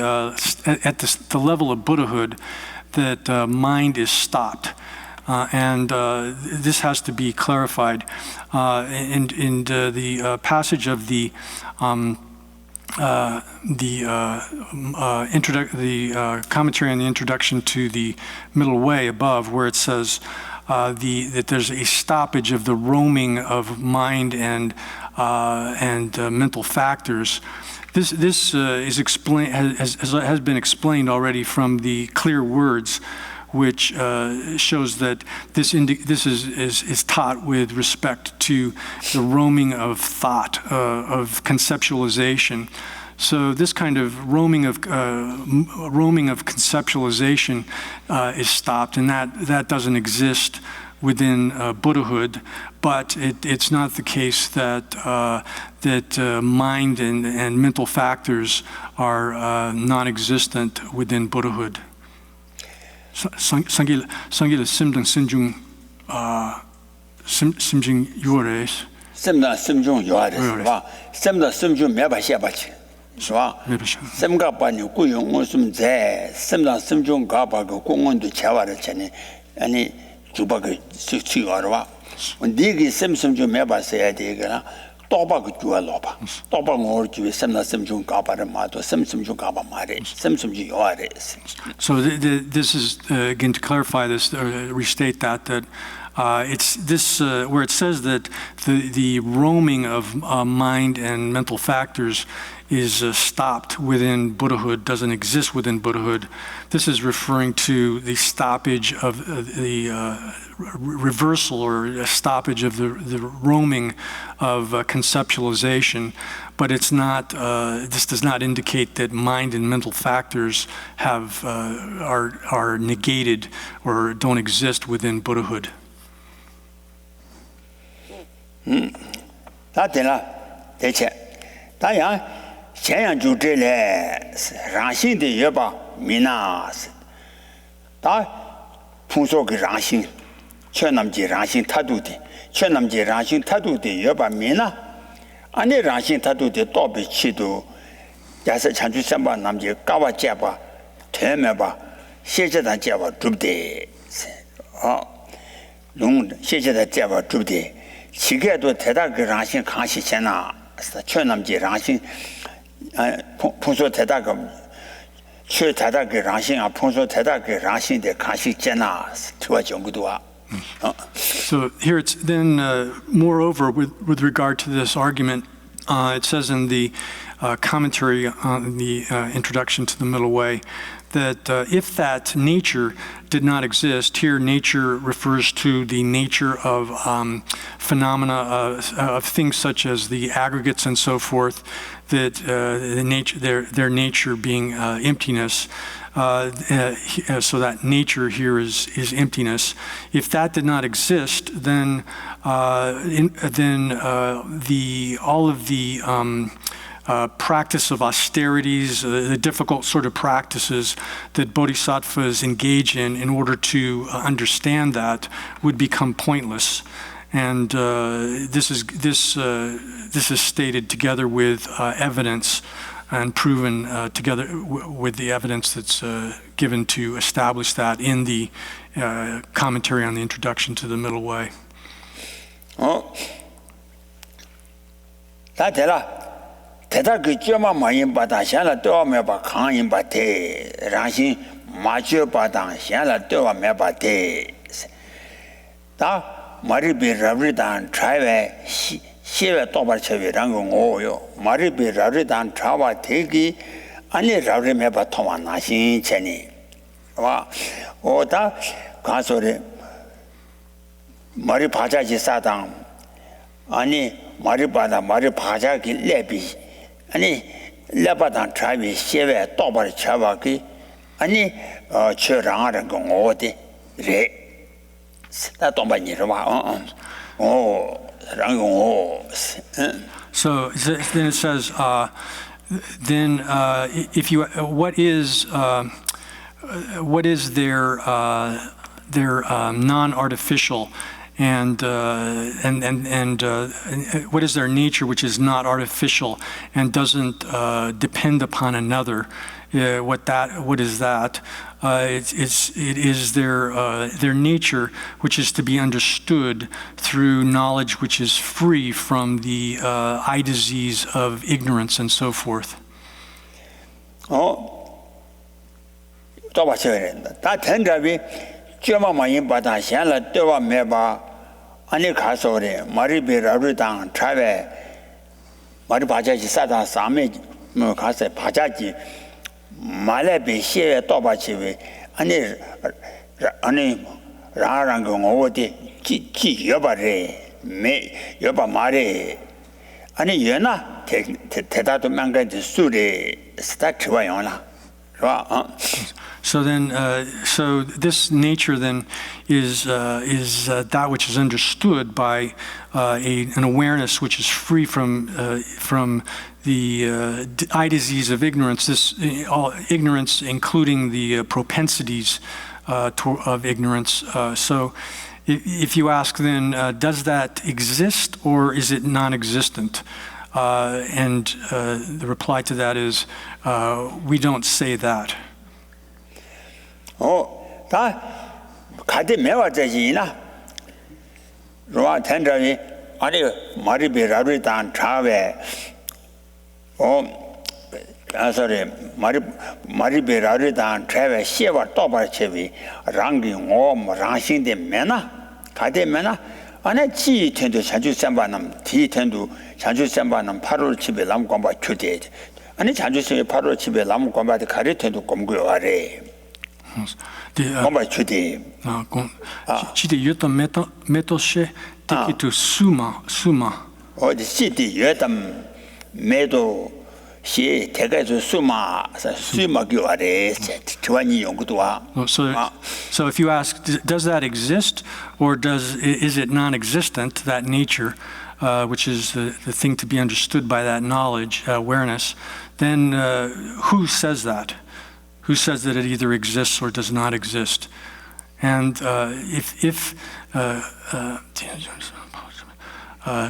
at the level of Buddhahood that mind is stopped. And this has to be clarified. In the passage of the commentary on the introduction to the Middle Way above, where it says that there's a stoppage of the roaming of mind and mental factors. This is explained has been explained already from the clear words, which shows that this is taught with respect to the roaming of thought, of conceptualization. So this kind of roaming of conceptualization is stopped, and that doesn't exist within Buddhahood. But it's not the case that mind and mental factors are non-existent within Buddhahood. Sangila simdang simjung simjung yuores. Simdang simjung yuores, va. Simdang simjung meba shebachi, va. Simga bani guyung musum ze, simdang simjung gaba go gungun du chawara chani, ani juba go chi arwa. Digi simjung meba se digana. Toba go jualoba. Toba ngor ju simna simjung gaba mato simjung gaba mare simjung yuores. So this is again to clarify this, restate that it's this where it says that the roaming of mind and mental factors is stopped within Buddhahood, doesn't exist within Buddhahood. This is referring to the stoppage of the reversal or a stoppage of the roaming of conceptualization, but it's not. This does not indicate that mind and mental factors are negated or don't exist within Buddhahood. Chen ju le rangxing de yeba mina da phungso ge rangxing chönam ji rangxing tadu de chönam ji rangxing tadu de yeba mina ane rangxing tadu de dobi chi du ya se chan ju samba nam ji ga wa jia ba te me ba xie jie dan jia ba zhu de long xie jie da jia ba zhu de qi ge du te da ge rangxing kang xi chen na chönam ji rangxing 풍소 대다가 최 대다가 랑싱아 풍소 대다가 랑싱의 가시 잖아 투와 정도와 So here it's then moreover with regard to this argument, it says in the commentary on the introduction to the Middle Way that if that nature did not exist, here nature refers to the nature of phenomena of things such as the aggregates and so forth, that their nature being emptiness, so that nature here is emptiness. If that did not exist, then all of the practice of austerities, the difficult sort of practices that bodhisattvas engage in order to understand that would become pointless. And this is stated together with evidence and proven together with the evidence that's given to establish that in the commentary on the introduction to the Middle Way. 대다 그 쩌마 마인 바다 샤라 또메 바 강인 바테 라신 마주 바다 샤라 또메 바테 다 마리비 라브리단 트라이베 시베 또바체베란 거 오요 마리비 라브리단 트라와 대기 아니 라브리메 바 토마 나신 체니 와 오다 가소리 마리 바자지 사당 아니 마리 바다 마리 바자기 레비 아니 레바단 트라이비 시베 또바르 차바기 아니 처랑하는 거 어디 레 다 동반이로 와 So then it says, if you, what is their non-artificial and what is their nature which is not artificial and doesn't depend upon another? What is that? It is their nature, which is to be understood through knowledge which is free from the eye disease of ignorance and so forth. 또 봐셔야 된다. 다 된다비 쩌마마인 바다 현라 떠와 매바 아니 가서 그래 머리비라르당 차베 머리 바자지 사다 사메 뭐 가서 바자지 말레비 시에 또 봐치비 아니 라랑 거 어디 지 여바래 매 여바 말에 아니 연나 대다도 망가지 수리 스타트와 연나 So then, so this nature then is that which is understood by an awareness which is free from the eye disease of ignorance. This all ignorance, including the propensities of ignorance. So, if you ask, then does that exist or is it non-existent? And the reply to that is, we don't say that. 다 가대 매와자지나 로아 텐더이 아니 마리베라르 단 차베 아서레 마리베라르 단 차베 시와 또바체비 랑기 랑신데 메나 가대 메나 아니 지 텐도 자주 셈바남 디 텐도 자주 셈바남 8월 집에 남ቋ바 교대 아니 자주 셈 8월 집에 남ቋ바데 가리 텐도 꼼고요 아래 Komba chudi. Chidi yutam metoshe tiki to suma. Oh, the city yutam medo she tegazu suma gyuare tuani yongudwa. So if you ask, does that exist or is it non-existent, that nature, which is the thing to be understood by that knowledge, awareness, then who says that? Who says that it either exists or does not exist? And if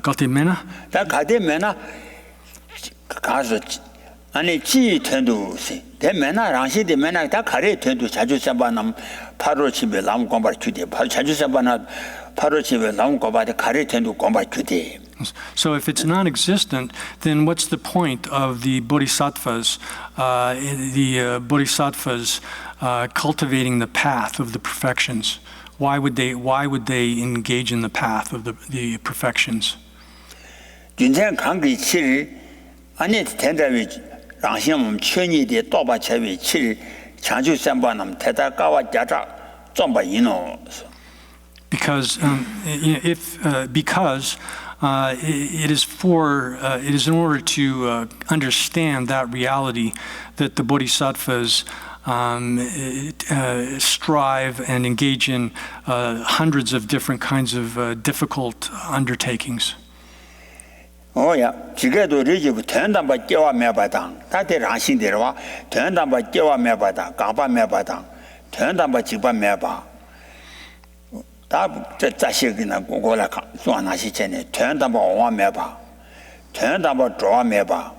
가데메나 다 가데메나 가서 아니 지 텐도시 데메나 랑시데 메나 다 가레 텐도 자주 잡아남 8월 집에 나무 공부를 주대 자주 잡아나 8월 집에 나무 공부를 가레 텐도 공부를 주대. So if it's non-existent, then what's the point of the bodhisattvas, cultivating the path of the perfections? Why would they engage in the path of the perfections? 윤생 강기 7일 아니 된다위 랑심음 천이데 또바체위 7일 자주 삼반남 대다가와 자자 좀바 이노. Because it is in order to understand that reality that the bodhisattvas strive and engage in hundreds of different kinds of difficult undertakings. 오야 지게도 리지부 된담바 깨와 매바당 다들 안신대로와 된담바 깨와 매바당 가바 매바당 된담바 지바 매바 다 자식이나 고고라 소나시 전에 된담바 오와 매바 된담바 조와 매바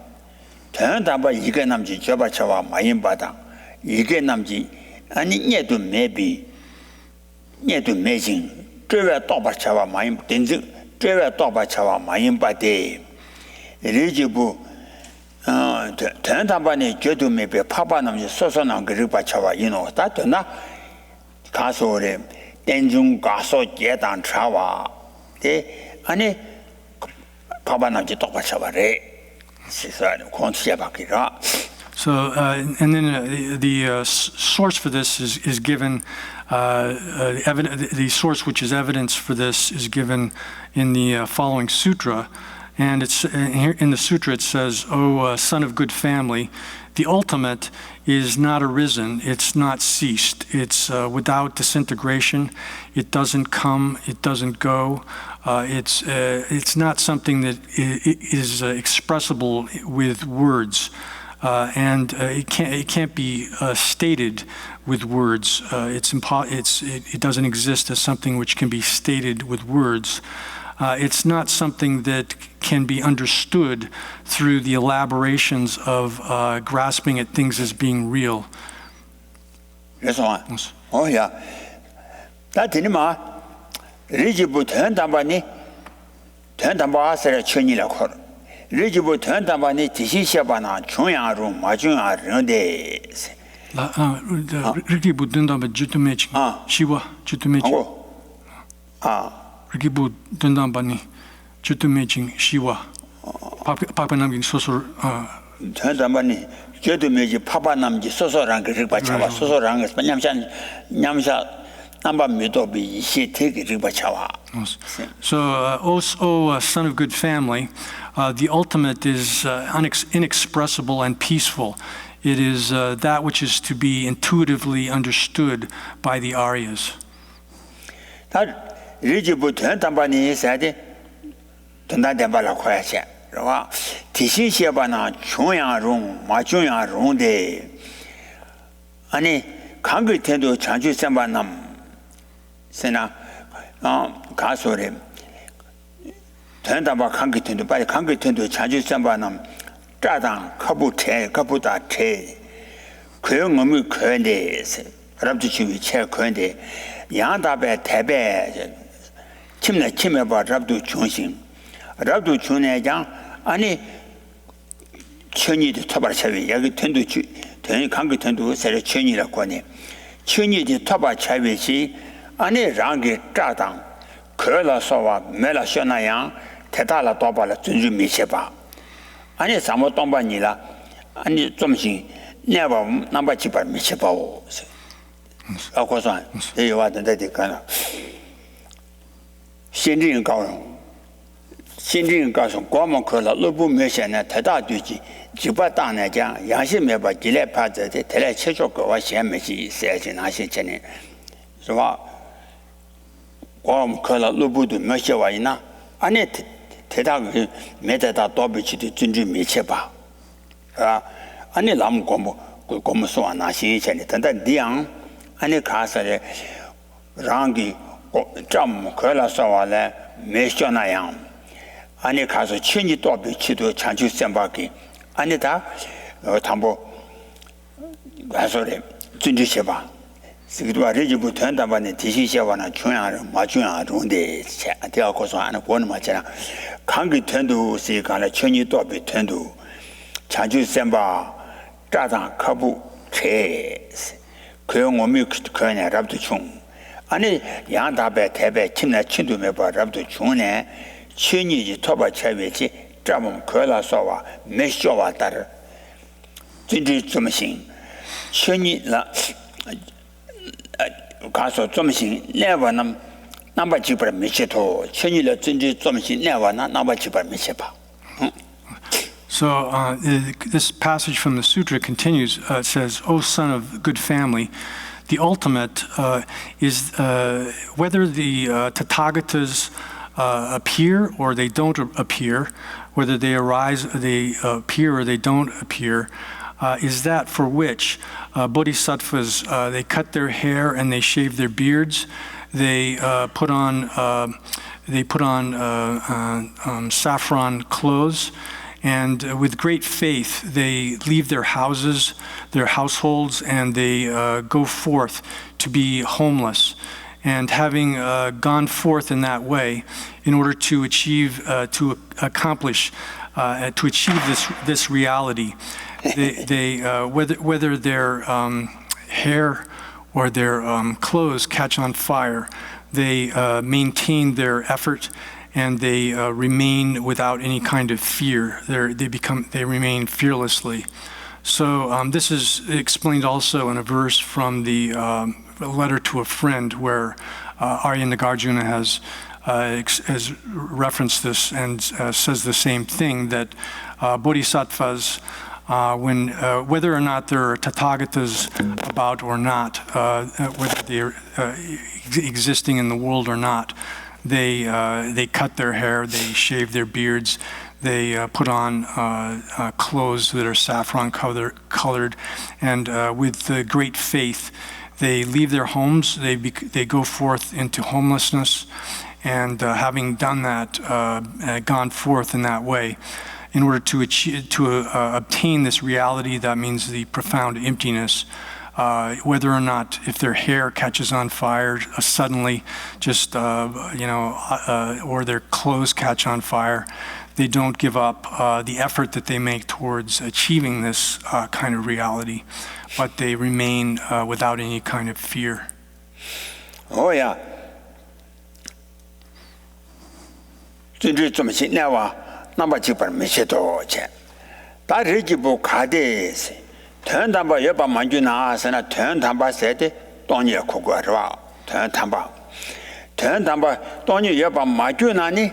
된담바 이게 남지 저바쳐와 마인바당 이게 남지 아니 녀도 매비 녀도 매진 저외 또바쳐와 마인 된지 저외 또바쳐와 마인바데 리지부 된담바니 저도 매비 파바남지 소소난 그리 바쳐와 이노 다 되나 가서래 땡중 가서 계단 차와 데 아니 파바남지 똑바쳐와래 시사는 콘시야 바뀌라. So, and then the source for this is given, the source which is evidence for this is given in the following sutra, And it's here in the sutra it says, "O son of good family, the ultimate is not arisen, it's not ceased, it's without disintegration, it doesn't come, it doesn't go, it's not something that is expressible with words, and it can't be stated with words. It doesn't exist as something which can be stated with words. It's not something that can be understood through the elaborations of grasping at things as being real." 그래서 야, 다 되니마 리지부 된다바니 된다바서를 천이라고 하러 리지부 된다바니 지시셔바나 중앙으로 마중앙으로데 Rikibu dundamba jutumechi shiwa jutumechi Rikibu dundambani jutumechi shiwa papanamgin sosor 된다바니 저도메지 파바남지 소소랑 그 바차와 소소랑 냠샤 남바 미도비 이시 되게 바차와. So, O son of good family, the ultimate is inexpressible and peaceful. It is that which is to be intuitively understood by the Aryas. 다 리지부 된다바니 사데 된다바라 kho야체. 와 디시시바나 중앙롱 마중앙롱데 아니 강글텐도 자주 셈바남 세나 가소레 된다바 강글텐도 빨리 강글텐도 자주 셈바남 짜당 커부다테 그영음이 그런데 사람들 지금 체 그런데 양다배 대배 침내 봐 잡도 중심 rabdu chune jang ani chönyi de toba chawi yagi tendu ten kangi tendu sere chönyi la kwani chönyi de toba chawi chi ani rangi tadang kela sowa mela shona yang teta la toba la zunju mi cheba ani samo tomba ni la ani zomshin neba namba chibar mi cheba o akosan ye wa de de kana 先进高人 新政告诉国门可了，路不明显呢，太大对机，就把当年讲，杨新没把几来拍着的，他来切磋给我先没去，谁去哪些钱呢？是吧？国门可了，路不都没写完呢，俺那太大个没在他倒闭去的尊重没切吧，是吧？俺那咱们国门说哪些钱呢？等到这样，俺那看出来，让给这么可了说完了，没学那样。 아니 가서 천이 또 비치도 chanchu sem바기 아니다 담보 가서래 준주셔봐 시기도 아래지부 된다바네 디시셔바나 중앙을 마중앙으로인데 대학 고소 하는 보는 맞잖아 강기 텐도 시간에 천이 또 비텐도 chanchu sem바 짜장 커부 체 그용 몸이 그냥 rab도 중 아니 양다배 대배 침내 친도매 봐 rab도 중네 千年头把前面去，咱们可了说话没说话的人，真正这么行，千年了，告诉这么行，那我那么基本没接头，千年了真正这么行，那我那么基本没接吧。So this passage from the sutra continues. It says, "O son of good family, the ultimate is whether the Tathagatas appear or they don't appear, whether they arise, they appear or they don't appear, is that for which bodhisattvas they cut their hair and they shave their beards, they put on saffron clothes, and with great faith they leave their houses, their households, and they go forth to be homeless." And having gone forth in that way, in order to achieve, to accomplish, to achieve this reality, they whether their hair or their clothes catch on fire, they maintain their effort and they remain without any kind of fear. They remain fearlessly. So this is explained also in a verse from the a letter to a friend where Arya Nagarjuna has referenced this and says the same thing, that bodhisattvas, whether or not there are Tathagatas about or not, whether they're existing in the world or not, they cut their hair, they shave their beards, they put on clothes that are saffron colored, and with great faith, they leave their homes, they go forth into homelessness, and having done that, gone forth in that way, in order to obtain this reality, that means the profound emptiness, whether or not, if their hair catches on fire suddenly, just, or their clothes catch on fire, they don't give up the effort that they make towards achieving this kind of reality, but they remain without any kind of fear. Oh, yeah. 最最怎么去那哇？那么就把没写多钱。大日就不卡的是，团他把也把满军拿是那团他把谁的当年哭过是吧？团他把当年也把满军拿呢，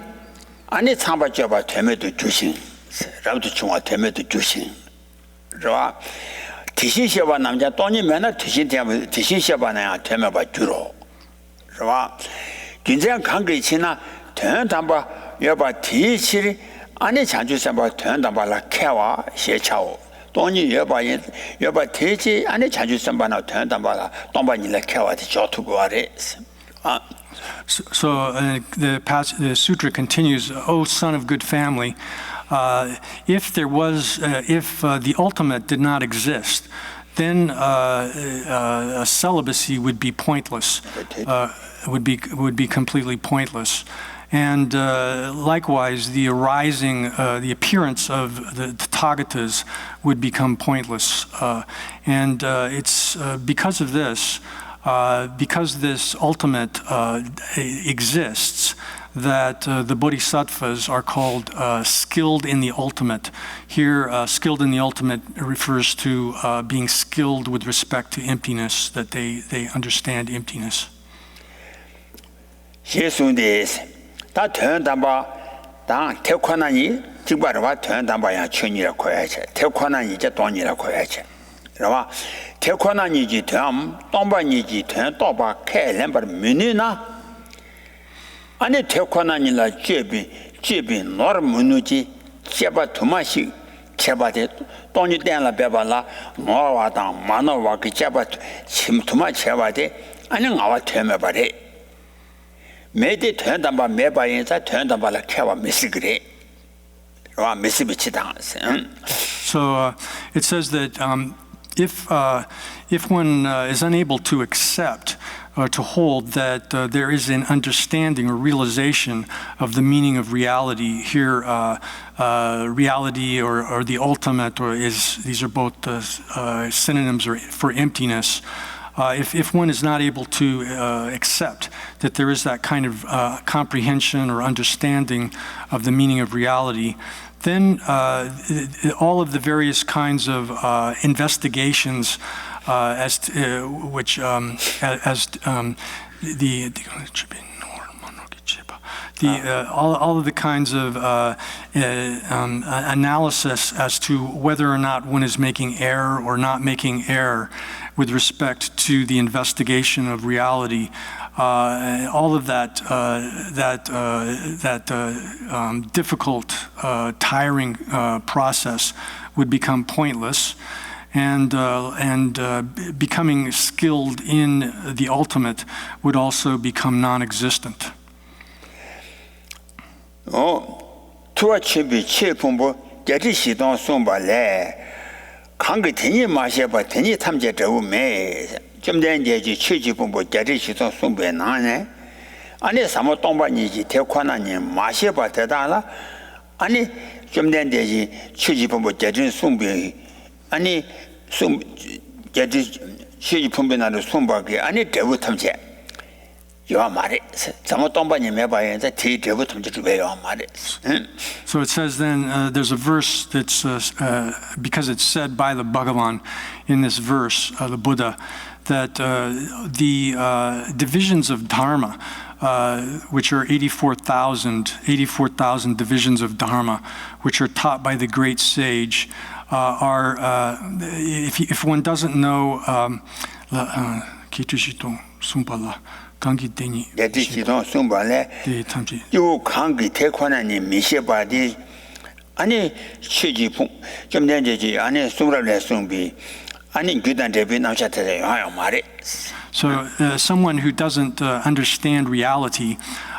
俺那长把就把团灭的决心，然后就从我团灭的决心，是吧？提醒些吧，咱们家当年没那提醒些吧那样团灭把绝了，是吧？就这样看给起呢，团他把。要把提起的，俺那强就是把团长把它开挖写巧，当你要把提起，俺那强就是把那团长把它当把你来开挖的教徒过来啊。So the sutra continues, O son of good family, if the ultimate did not exist, then celibacy would be pointless, would be completely pointless. And likewise, the appearance of the Tathagatas would become pointless. And it's because of this, because this ultimate exists, that the bodhisattvas are called skilled in the ultimate. Here, skilled in the ultimate refers to being skilled with respect to emptiness, that they understand emptiness. 他团长把当太困难你，就把这话团长把样去你了快去，太困难你就当你了快去，是吧？太困难你就团当把你就团到把开两把的美女呢，俺那太困难你了这边哪儿美女去，切把土马西，切把的，当你点了别把啦，我话当马那话给切把土马切把的，俺那我团没把的。매대团长把没把人在团长把它开完没事个的，是吧？没事不去当。So it says that if one is unable to accept or to hold that there is an understanding or realization of the meaning of reality here, reality or the ultimate, or these are both synonyms for emptiness. If one is not able to accept that there is that kind of comprehension or understanding of the meaning of reality, then all of the various kinds of investigations all of the kinds of analysis as to whether or not one is making error or not making error with respect to the investigation of reality, all of that difficult, tiring process would become pointless, and becoming skilled in the ultimate would also become non-existent. 투어 취비 체품부 제지 시동 송발래 강게 되니 마셔봐 되니 탐제 저우매 좀 된제지 취지품부 제지 시동 송배 나네 아니 사모 동반이지 대관하니 마셔봐 대다라 아니 좀 된제지 취지품부 제지 송배 아니 송 제지 취지품부 나를 송바게 아니 대우 탐제 So it says then, there's a verse that's, because it's said by the Bhagavan in this verse, the Buddha, that the divisions of Dharma, which are 84,000 divisions of Dharma, which are taught by the great sage, if one doesn't know, 아니 취지풍 좀 내지 안에 숨을 숨비 아니 규단 대비 남자들이 와요 말이. So someone who doesn't understand reality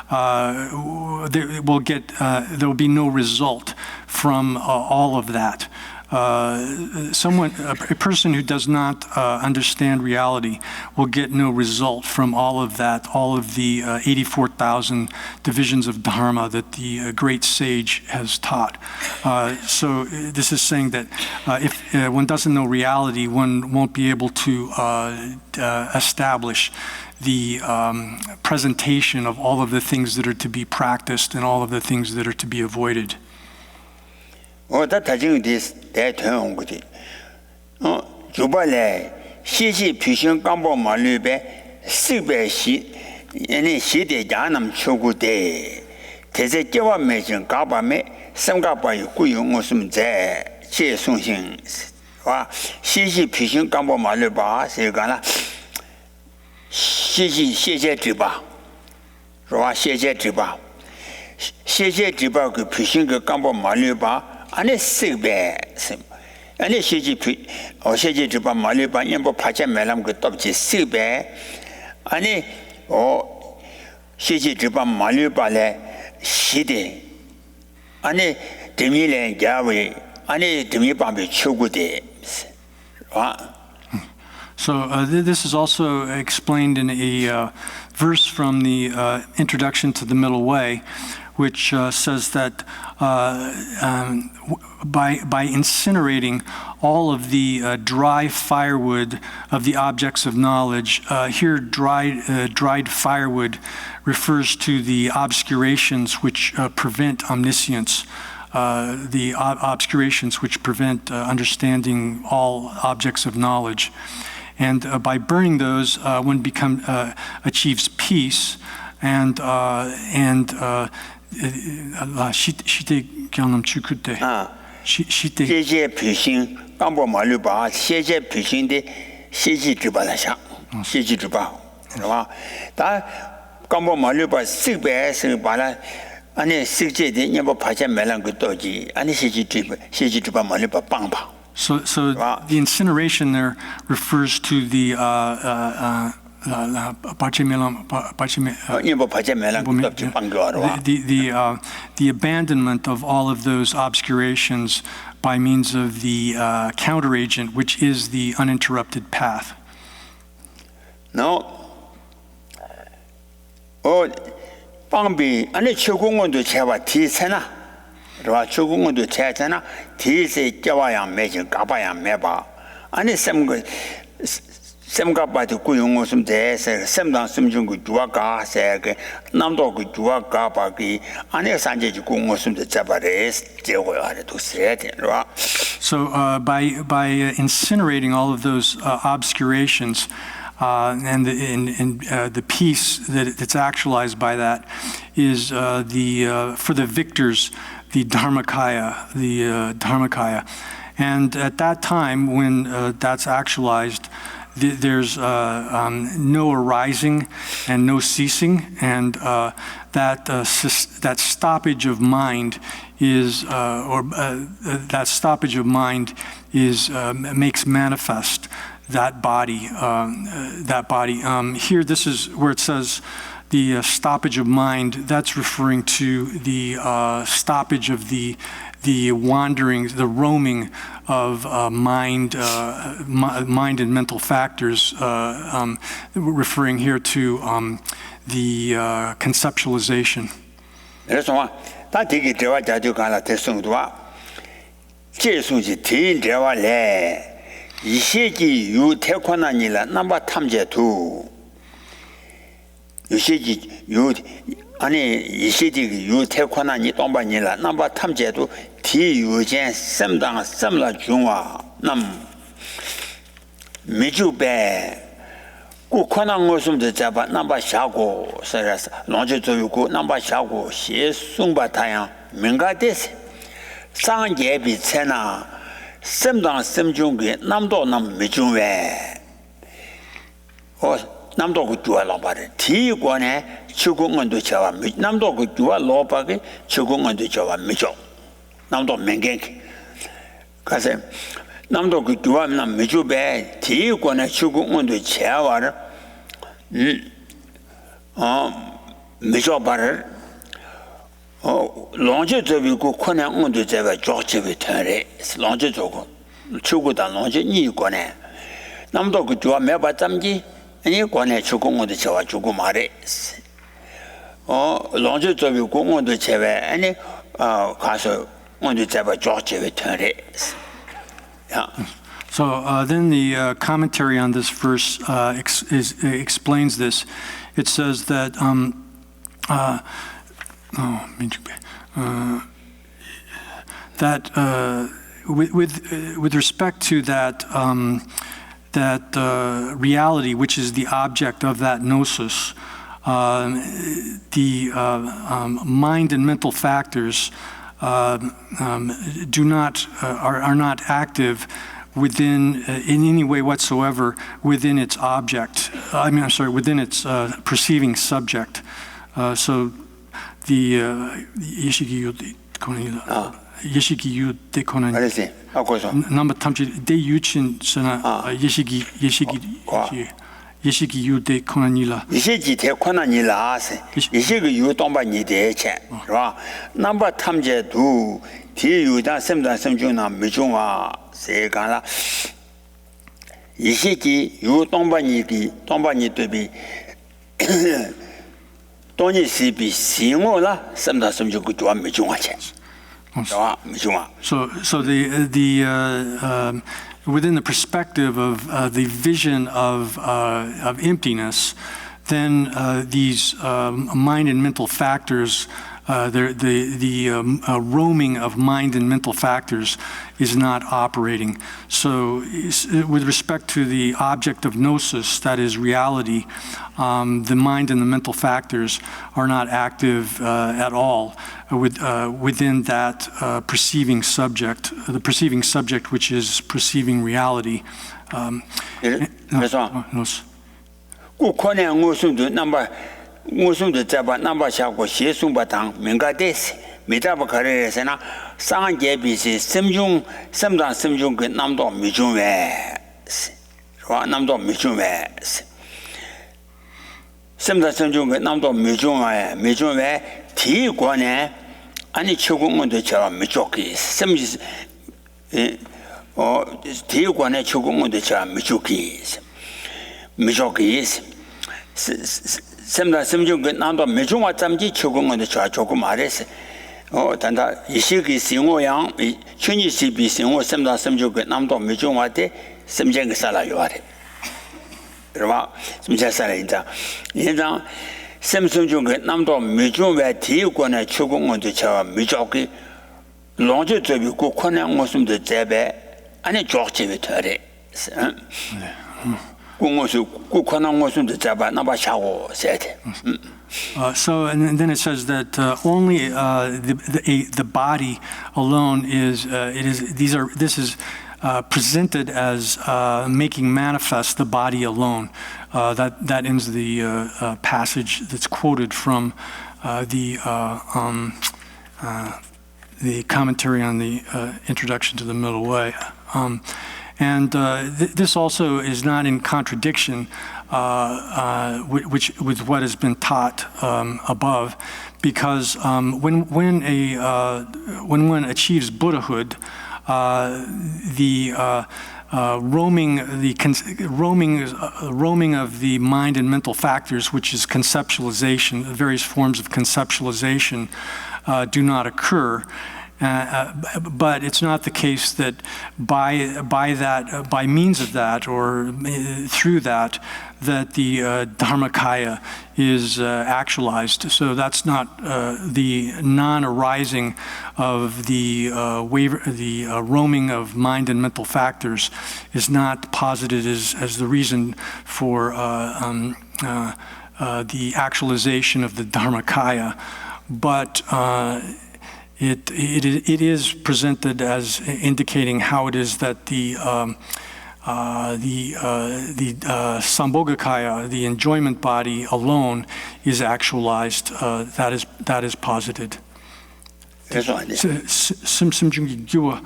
there will be no result from all of that. A person who does not understand reality will get no result from all of that, all of the 84,000 divisions of Dharma that the great sage has taught. So this is saying that if one doesn't know reality, one won't be able to establish the presentation of all of the things that are to be practiced and all of the things that are to be avoided. 다 다지는 대통령 거지. 주발에 시시 비신 간보 말류배 시배시 얘네 시대 야남 초구대 대세교와 매진 가밤에 생각바이 구용 없으면 제 제송신 와 시시 비신 간보 말류바 세가나 시시 세제 지바 와 세제 지바 세제 지바 그 비신 그 간보 말류바 안에 쓰베 안에 시지피 시지주바 말리바 연보 파체 매람 그 떡지 쓰베 아니 시지주바 말리바래 시대 아니 데미레 야웨 아니 데미밤비 추구데 와. So this is also explained in a verse from the introduction to the Middle Way, which says that by incinerating all of the dry firewood of the objects of knowledge, here dried firewood refers to the obscurations which prevent omniscience, the obscurations which prevent understanding all objects of knowledge. And by burning those, one achieves peace and 시대 경험 추구대. 시대. 세제 비신 강보 말류바 세제 비신데 세지주바라샤. 세지주바. 봐. 다 강보 말류바 식배스 바라 아니 식제데 녀보 파자 매란 것도지. 아니 세지주바 말류바 빵바. So the incineration there refers to the the abandonment of all of those obscurations by means of the counteragent, which is the uninterrupted path. No. 방비 안에 초공원도 제와 뒤세나. 와 초공원도 제잖아. 뒤세 껴와야 매진 가봐야 매봐. 안에 semgapati kuyungo sumte semdang sumjungu juwaga sege namdo ku juwaga bagi ane sanjeji kungo sumte jabare jegoyare to sete right. So by incinerating all of those obscurations and the peace that's actualized by that is for the victors the Dharmakaya, and at that time when that's actualized, there's no arising and no ceasing, and that stoppage of mind makes manifest that body. Here, this is where it says the stoppage of mind. That's referring to the stoppage of the wanderings, the roaming of mind and mental factors, referring here to the conceptualization. 그래서 다 되게 대화 자주 가라 대성도와 제수지 대인 대화래 이세기 유태권한이라 남바 탐제도 유세기 유 아니 이세기 유태권한이 동반이라 남바 탐제도 디유젠 셈당 셈라 중화 남 미주배 고 권한 것음도 잡아 남바 샤고 서라서 론제 조유고 남바 샤고 시 숭바 타양 민가데스 상제비 체나 셈당 셈중게 남도 남 미중외 남도 그 주얼라 바레 디권에 추궁원도 저와 남도 그 주얼 로바게 추궁원도 저와 미죠 남도 맹겐 가세 남도 그 주얼 남 미주배 디권에 추궁원도 저와를 미죠 바레 론제 저비고 권한 온도 제가 조치비 터레 론제 조고 추구다 론제 니권에 남도 그 주얼 매바 잠지 아니 권에 추궁원도 저와 주고 말해 론제 저비 공원도 제외 아니 가서 온도 제가 조치비 터레 So then the commentary on this verse explains this. It says that with respect to that reality, which is the object of that gnosis, the mind and mental factors are not active within in any way whatsoever within its object. Within its perceiving subject. So the 예시기 유대코는 넘버 탐지 대유친 sana 예시기 유대코나니라 예시기 대코나니라 예시기 유동바니 대체 봐 넘버 탐제도 디유다 셈다 셈중나 미중아 세가라 예시기 유동바니기 동바니 대비 돈이 시비 싱어라 셈다 셈중고 좋아 미중아체 So the within the perspective of the vision of emptiness, then these mind and mental factors, the roaming of mind and mental factors is not operating. So with respect to the object of gnosis, that is reality, the mind and the mental factors are not active at all within that perceiving subject, the perceiving subject which is perceiving reality. 무슨도 잡아 남바샤고 시송바당 민가데스 미다바 가르에서나 상제비시 심중 심당 심중 그 남도 미중외 와 남도 미중외 심당 심중 그 남도 미중외 디권에 아니 최고문도 저 미족이 심지 디권에 최고문도 저 미족이 셈다 심중 그 남도 미중화 잠지 최고문도 저 조금 말했어 단다 이시기 싱오양 춘이시비 싱오 셈다 심중 그 남도 미중화대 심쟁 살아요 아래 그러나 심쟁 살아인다 인자 셈승중 그 남도 미중외 디권의 최고문도 저 미족이 론제 저비고 권한 모습도 제배 아니 조치비 터래 So and then it says that only the body alone is this is presented as making manifest the body alone. That ends the passage that's quoted from the commentary on the introduction to the Middle Way. And this also is not in contradiction with what has been taught above, because when one achieves Buddhahood, the roaming of the mind and mental factors, which is conceptualization, various forms of conceptualization, do not occur. But it's not the case that by means of that or through that the Dharmakaya is actualized. So that's not the non-arising of the roaming of mind and mental factors is not posited as the reason for the actualization of the Dharmakaya, but it is presented as indicating how it is that the Sambhogakaya, the enjoyment body alone, is actualized. That is posited. 심심중기 기와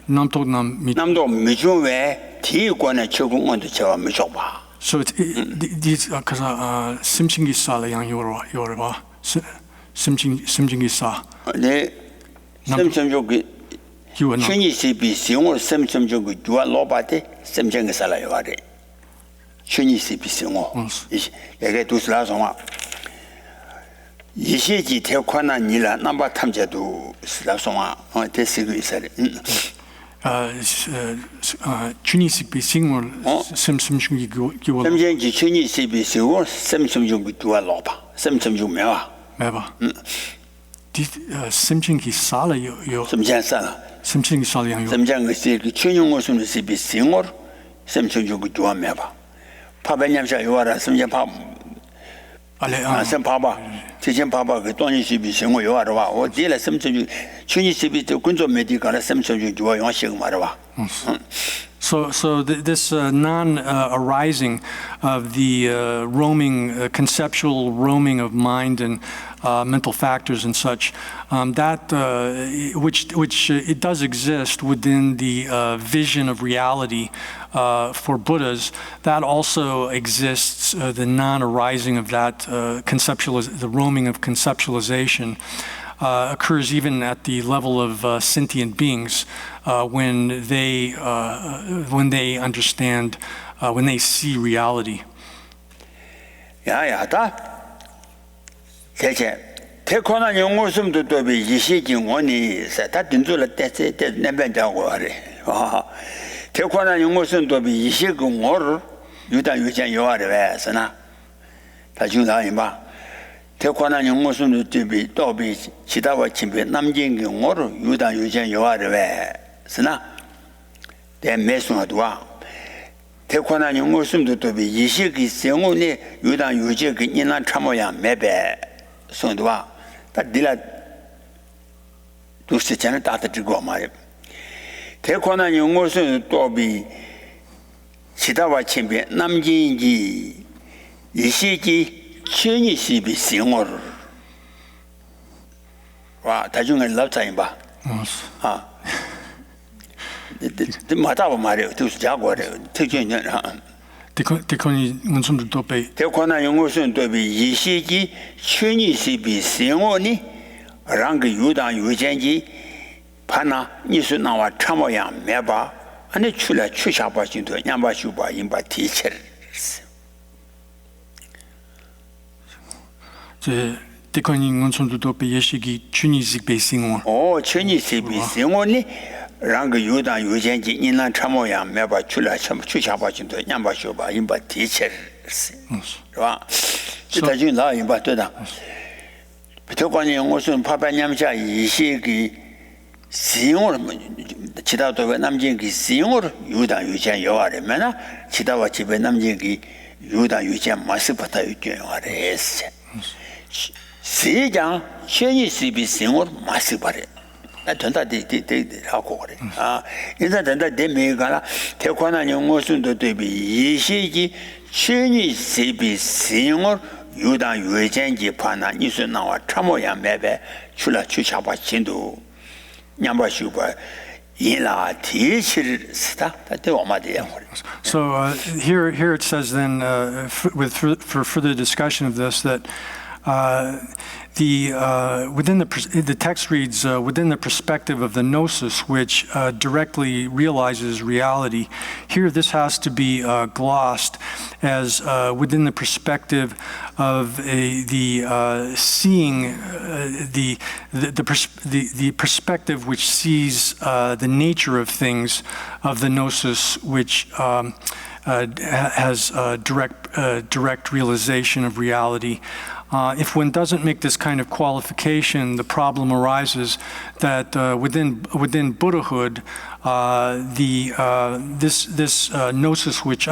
남도남 미. 남도 미중외 뒤권의 최고원도 제가 미쳐봐. So these because 심심기 살에 양요로와 심심기 사. 네. 심심중기 천이 시비 생활 심심중기 주와 로바데 심심기 살아요 아래. 천이 시비 생활. 이게 두스라서마. 이시지 대관한 일라 남바 탐제도 스라송아 대시고 있어요. 주니시비 생물 심심중기 기와. 심심기 주니시비 생활 심심중기 주와 로바. 심심중 매와. 매봐. 심심기 살아요. 심심기 살아요. 심심기 주용어스는 시비 생활 심심중기 주와 매봐. 파배냠샤 요와라 심심파 선파바 지금 파바 그 돈이 시비 생활 요하러와 어디에 심심주 춘이 시비 또 군조 메디카라 심심주 주와 용식 말아와. So this non-arising of the conceptual roaming of mind and mental factors and such, which it does exist within the vision of reality for Buddhas, that also exists, the non-arising of that the roaming of conceptualization. Occurs even at the level of sentient beings when they understand, when they see reality. 야야다. 대체 태권한 영어숨도 또 이시진 원이 다 든줄을 때때 내변자고 하래. 태권한 영어숨도 이시군 원을 유단 유전 요하래 왜서나 다 중요한 봐. 태권한 영어순도 집이 또비 지다와 침배 남진 경우로 유단 유전 요하를 왜 쓰나 대 매수하도와 태권한 영어순도 또비 이식이 생우니 유단 유전 그 인한 참모야 매배 손도와 다 딜라 두스잖아 따뜻지고 말이야 태권한 영어순도 또비 지다와 침배 남진지 이식이 천이 시비 생활 와 다중에 랍자인 봐. 맞아봐 말이야. 두스 자고래. 특징은 대kon이 문순도 또배. 대권한 영어선 또비 이시기 천이 시비 생활이 랑그 유단 유전지 파나 니수 나와 참어야 매봐. 아니 출라 추샤바진도 냠바슈바 임바 티체. 대kon이 손도 배 예식이 주니식배 생원. 주니식배 생원이 랑그 유단 유전지 인난 참모야 매바 출라 참 추샤바진도 냠바쇼바 임바 티체. 와. 기타진 나 임바 되다. 대kon이 영어선 파바냠자 이시기 생원 지다도 남진기 생원 유단 유전 요아래면아 지다와 집에 남진기 유단 유전 마스부터 유전요아래스. 세장 천이 시비 생활 마스바래. 나 전다 하고 그래. 인자 전다 대메가라 태권한 영어순도 대비 이시기 천이 시비 생활 유단 유전지 파나 니수 나와 참모야 매배 출라 추샤바 진도 냠바슈바 일라 티치를 쓰다 때 오마디야. So here it says then for further discussion of this that The text reads, within the perspective of the gnosis, which directly realizes reality. Here, this has to be glossed as within the perspective of the seeing, the perspective which sees the nature of things of the gnosis, which has direct realization of reality. If one doesn't make this kind of qualification, the problem arises that within Buddhahood, this gnosis, which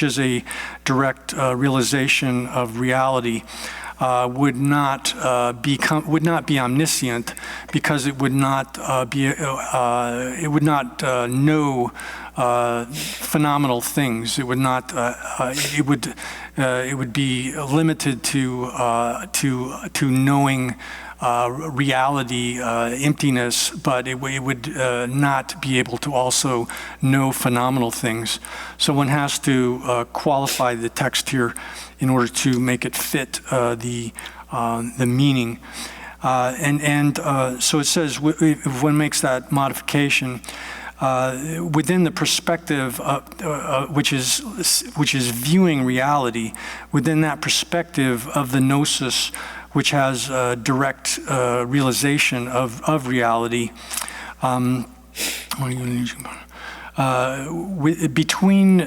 is a direct realization of reality, would not be omniscient, because it would not know phenomenal things. It would not. It would be limited to knowing reality, emptiness, but it would not be able to also know phenomenal things. So one has to qualify the text here in order to make it fit the meaning. So it says, if one makes that modification, within the perspective which is viewing reality, within that perspective of the gnosis, which has direct realization of reality, between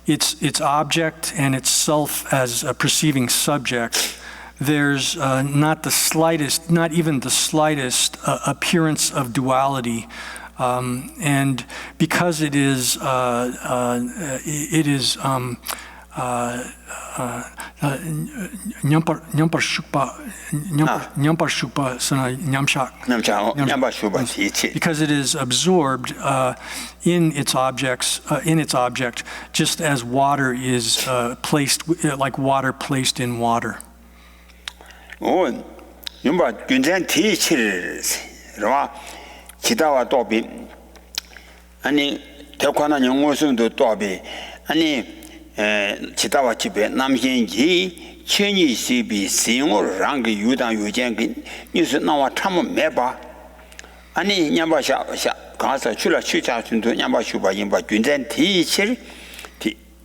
its object and itself as a perceiving subject, there's not even the slightest appearance of duality, and because it is Nyampar Shukpa Sana Nyamshak. Because it is absorbed in its object, just as water is placed, like water placed in water. Yumba Gunjan teachers, Chitawa Tobi, Ani Tekwana Yongosum to Tobi, Ani Chitawa Chibe, Namjin Ji, Chini Sibi, Singor, Rangi Yudan Yujan, News Nawa Tam Meba, Ani Yambasha, Kasa Chula Chucha to Yambashuba Yimba Gunjan teacher,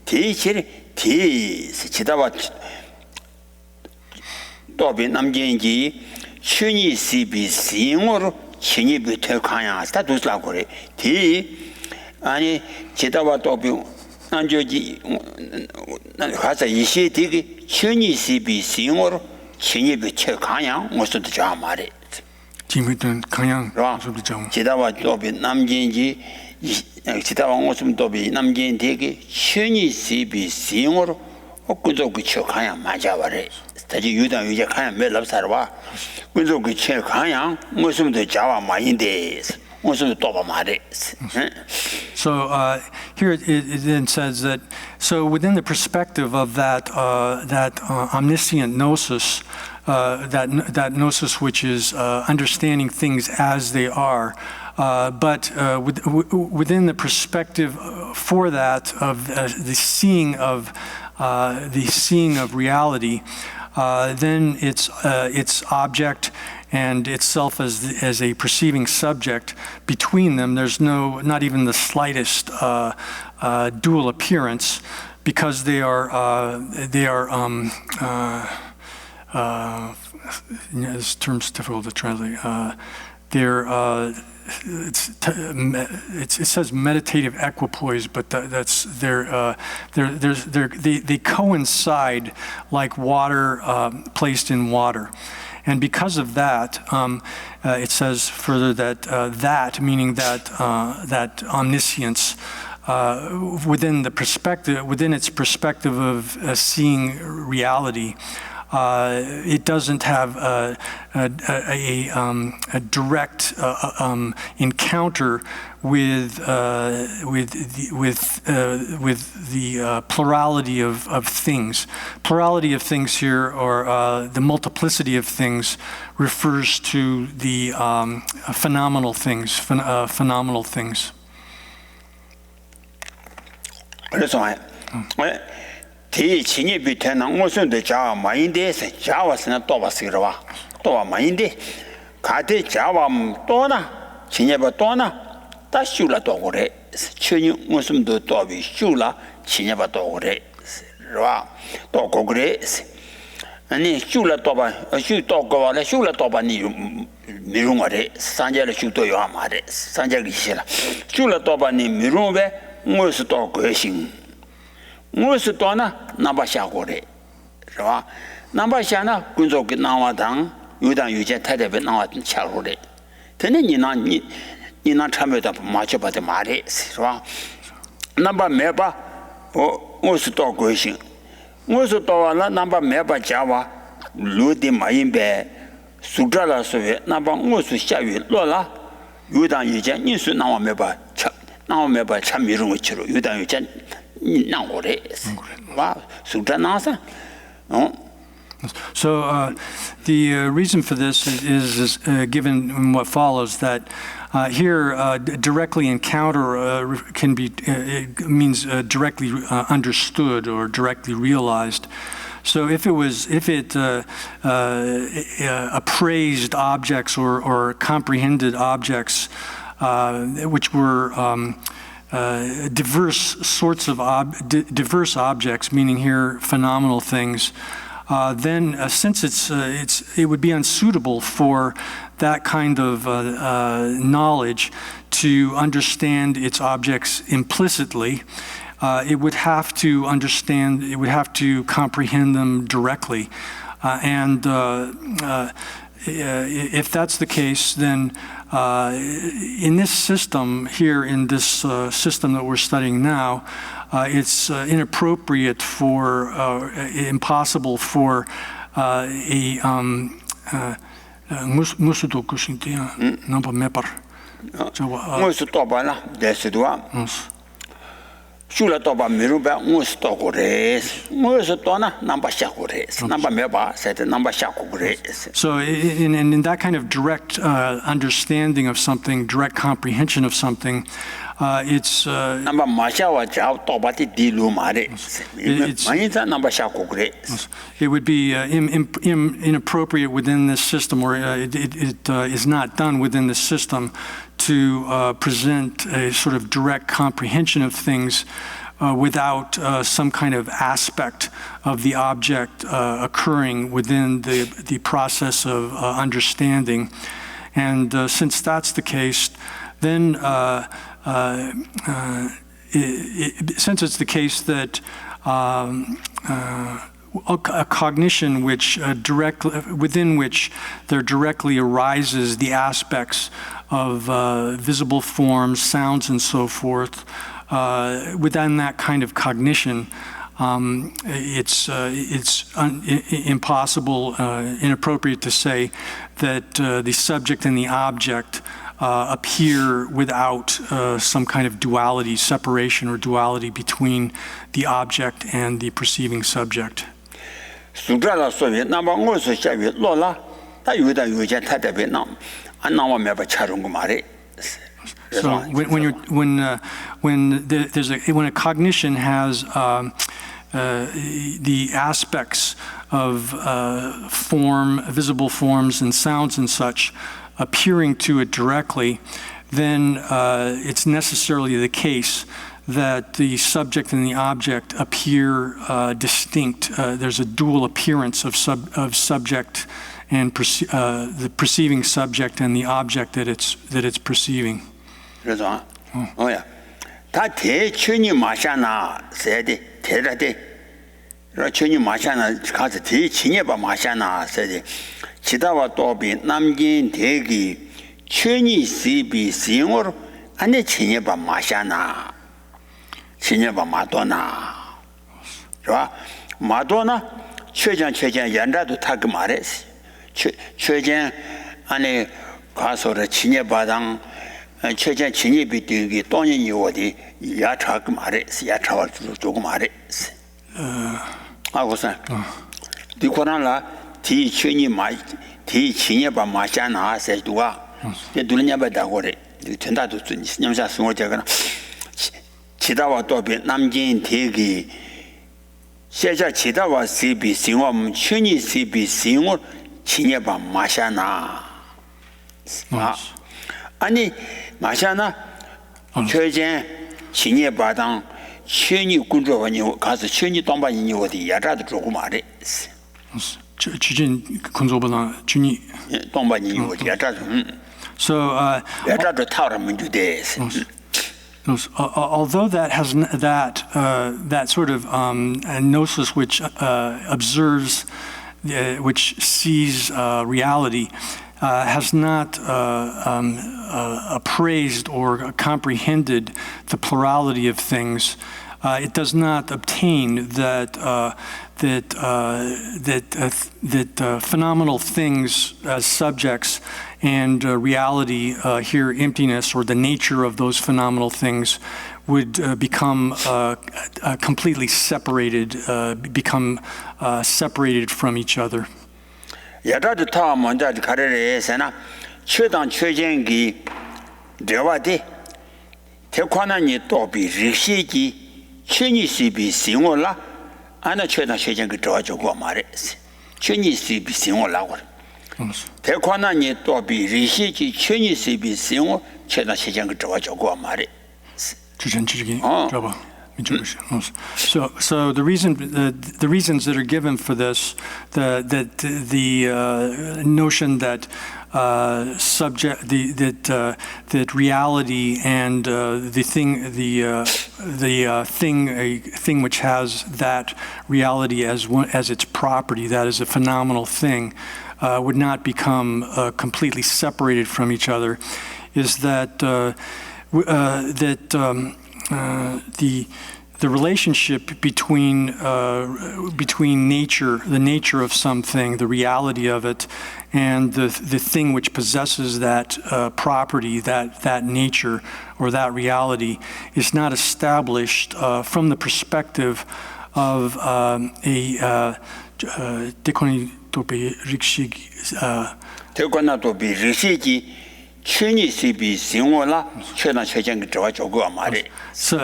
Chitawa Tobi Namjinji, Chuni Sibi Singor, Chini Butekaya, status lagore, T. Ani Chitawa Tobi, Nanjoji has a Yishi Tigi, Chuni Sibi Singor, Chini Butekaya, most of the Jamari. Chimitan Kayang, Chitawa Tobi Namjinji, Chitawa Osum Tobi, Namjin Tigi, Chuni Sibi Singor, Okuzoku Kaya Majaware. Taji Yudan Yujakaya Melab Sarwa, Wizoku Kaya, Musum the Java Maindes, Musum Toba Mares. So here it then says that, so within the perspective of that omniscient gnosis, that gnosis which is understanding things as they are, but within the perspective for that of the seeing of reality, then its object and itself as a perceiving subject, between them there's not even the slightest dual appearance, because they are this term's difficult to translate. It says meditative equipoise, but they coincide like water placed in water. And because of that, it says further that meaning that omniscience, within its perspective of seeing reality, it doesn't have a direct encounter with the plurality of things. Plurality of things here, or the multiplicity of things, refers to the phenomenal things. Phenomenal things. 그래서 대 진입 비태는 무슨 데 자와 마인데서 자와스나 또 봤으러와 또 마인데 가대 자와 또나 진입아 또나 다 슈라 또 그래 천이 무슨도 또 비 슈라 진입아 또 그래 와 또 그래 아니 슈라 또봐 슈또 거라 슈라 또봐니 미롱아래 산자를 슈도 요 아마래 산자기 싫어 슈라 또봐니 미롱베 무슨 또 거신 무슨 또나 나바샤고래 봐 나바샤나 군족이 나와당 유당 유제 타대베 나왔던 차고래 되는 니나 참여다 맞춰봐도 말해 봐 나바 매바 무슨 또 거신 무슨 또나 나바 매바 자와 루디 마인베 수자라서에 나바 무슨 샤위 로라 유당 유제 니수 나와 매바 참 이런 것처럼 유당 유제 So the reason for this is given in what follows, that here directly encounter can be means directly understood or directly realized. So if it appraised objects or comprehended objects which were diverse sorts of diverse objects, meaning here phenomenal things, then since it would be unsuitable for that kind of knowledge to understand its objects implicitly, it would have to comprehend them directly, and if that's the case, then in this system here, in this system that we're studying now, it's inappropriate for, impossible for Shula toba miruba mustokures, mustona number shakures, number meba said number shakures. So in that kind of direct understanding of something, direct comprehension of something, it's number mashawa jaw tobati dilumare. It's number shakures. It would be inappropriate within this system, or it is not done within this system, to present a sort of direct comprehension of things without some kind of aspect of the object occurring within the process of understanding. And since that's the case, then since it's the case that a cognition within which there directly arises the aspects of visible forms, sounds, and so forth, within that kind of cognition, it's impossible, inappropriate to say that the subject and the object appear without some kind of duality, separation or duality between the object and the perceiving subject. So when a cognition has the aspects of form, visible forms and sounds and such appearing to it directly, then it's necessarily the case that the subject and the object appear distinct. There's a dual appearance of subject and the perceiving subject and the object that it's perceiving. 그래서 뭐야? 다 대천이 마샤나 세대 대라대. 천이 마샤나 가서 대천이 봐 마샤나 세대. 지다와 또비 남긴 대기 천이 시비 시용으로 안에 천이 봐 마샤나. 천이 봐 마도나. 좋아? 마도나 최전 연라도 다 그 말했어. 최전 안에 가서를 천이 바당 최전 진입이 되기 또는 어디 야차그 말했어. 야차와 조금 말했어. 하고서 디코나라 디 천이 디 진입 봐 마샤나 세두가 되돌냐 봐다고래. 된다도 냠사 스모 제가 지다와 또 남긴 대기 세자 지다와 시비 싱엄 춘이 시비 싱어 지녀봐 마샤나 아니 마샤나 최전 지녀봐당 춘이 군조원이 가서 춘이 동반이 어디 야자도 조금 말해 주진 군조보다 준이 동반이 어디 야자도 So 야자도 타라면 주대 although that has that sort of gnosis which observes, which sees reality, has not appraised or comprehended the plurality of things, it does not obtain that phenomenal things as subjects and reality, here emptiness or the nature of those phenomenal things would become completely separated, separated from each other. 야자도 타 먼저 가르래서나 최단 최전기 대화대 대관한이 또비 리시기 천이시비 싱올라 아나 최단 최전기 저주고 말했어 천이시비 싱올라고 대관한이 또비 리시기 천이시비 싱올 최단 최전기 저주고 말했어 주전지기 잡아 So the reasons that are given for this, the notion that that reality and the thing which has that reality as its property, that is a phenomenal thing, would not become completely separated from each other, is that the relationship between nature, the nature of something, the reality of it, and the thing which possesses that property, that nature or that reality, is not established from the perspective of So